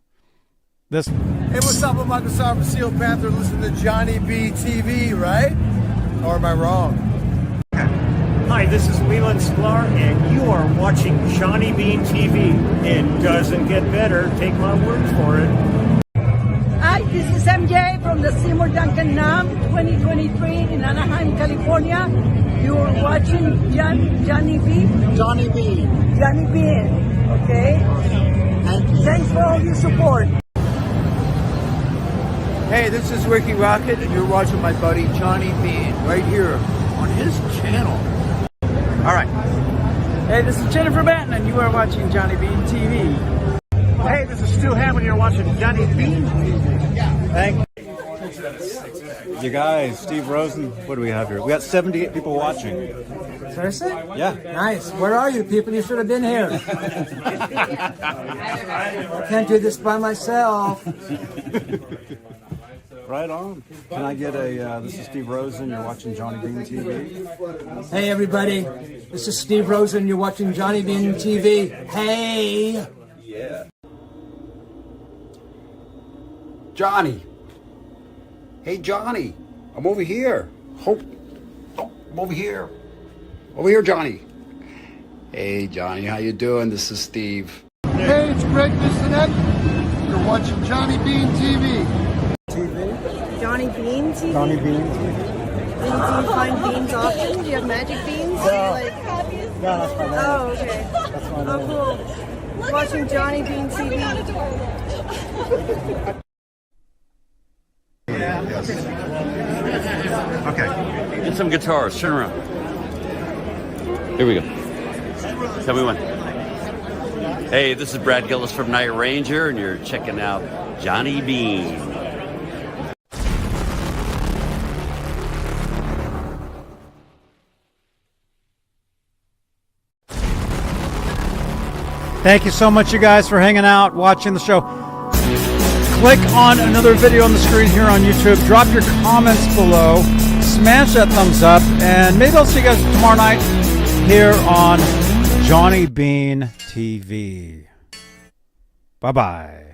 This one. Hey, what's up? I'm Michael Sauer from Steel Panther. Listen to Johnny B TV, right? Or am I wrong? Hi, this is Leland Sklar, and you are watching Johnny Beane TV. It doesn't get better. Take my word for it. Hi, this is MJ from the Seymour Duncan NAMM 2023 in Anaheim, California. You're watching Johnny B. Johnny B. Johnny Beane, okay? Thanks for all your support. Hey, this is Ricky Rocket, and you're watching my buddy Johnny Beane right here on his channel. All right. Hey, this is Jennifer Batten, and you are watching Johnny Beane TV. Hey, this is Stu Hammond. You're watching Johnny Beane TV. Thank you. You guys, Steve Rosen, what do we have here? We got 78 people watching. Seriously? Yeah. Nice. Where are you people? You should have been here. I can't do this by myself. Right on. Can I get a, this is Steve Rosen, you're watching Johnny Beane TV. Hey, everybody. This is Steve Rosen. You're watching Johnny Beane TV. Hey. Yeah. Johnny. Hey, Johnny. I'm over here. I'm over here. Over here, Johnny. Hey, Johnny. How you doing? This is Steve. Hey, it's Greg Bissonette. You're watching Johnny Beane TV. Johnny Beane TV? Johnny Beane TV. Do you find beans often? Do you have magic beans? No, that's my name. Oh, okay. That's my name. Oh, cool. Watching Johnny Beane TV. Okay. Get some guitars. Turn around. Here we go. Tell me when. Hey, this is Brad Gillis from Night Ranger, and you're checking out Johnny Beane. Thank you so much, you guys, for hanging out, watching the show. Click on another video on the screen here on YouTube. Drop your comments below. Smash that thumbs up. And maybe I'll see you guys tomorrow night here on Johnny Beane TV. Bye-bye.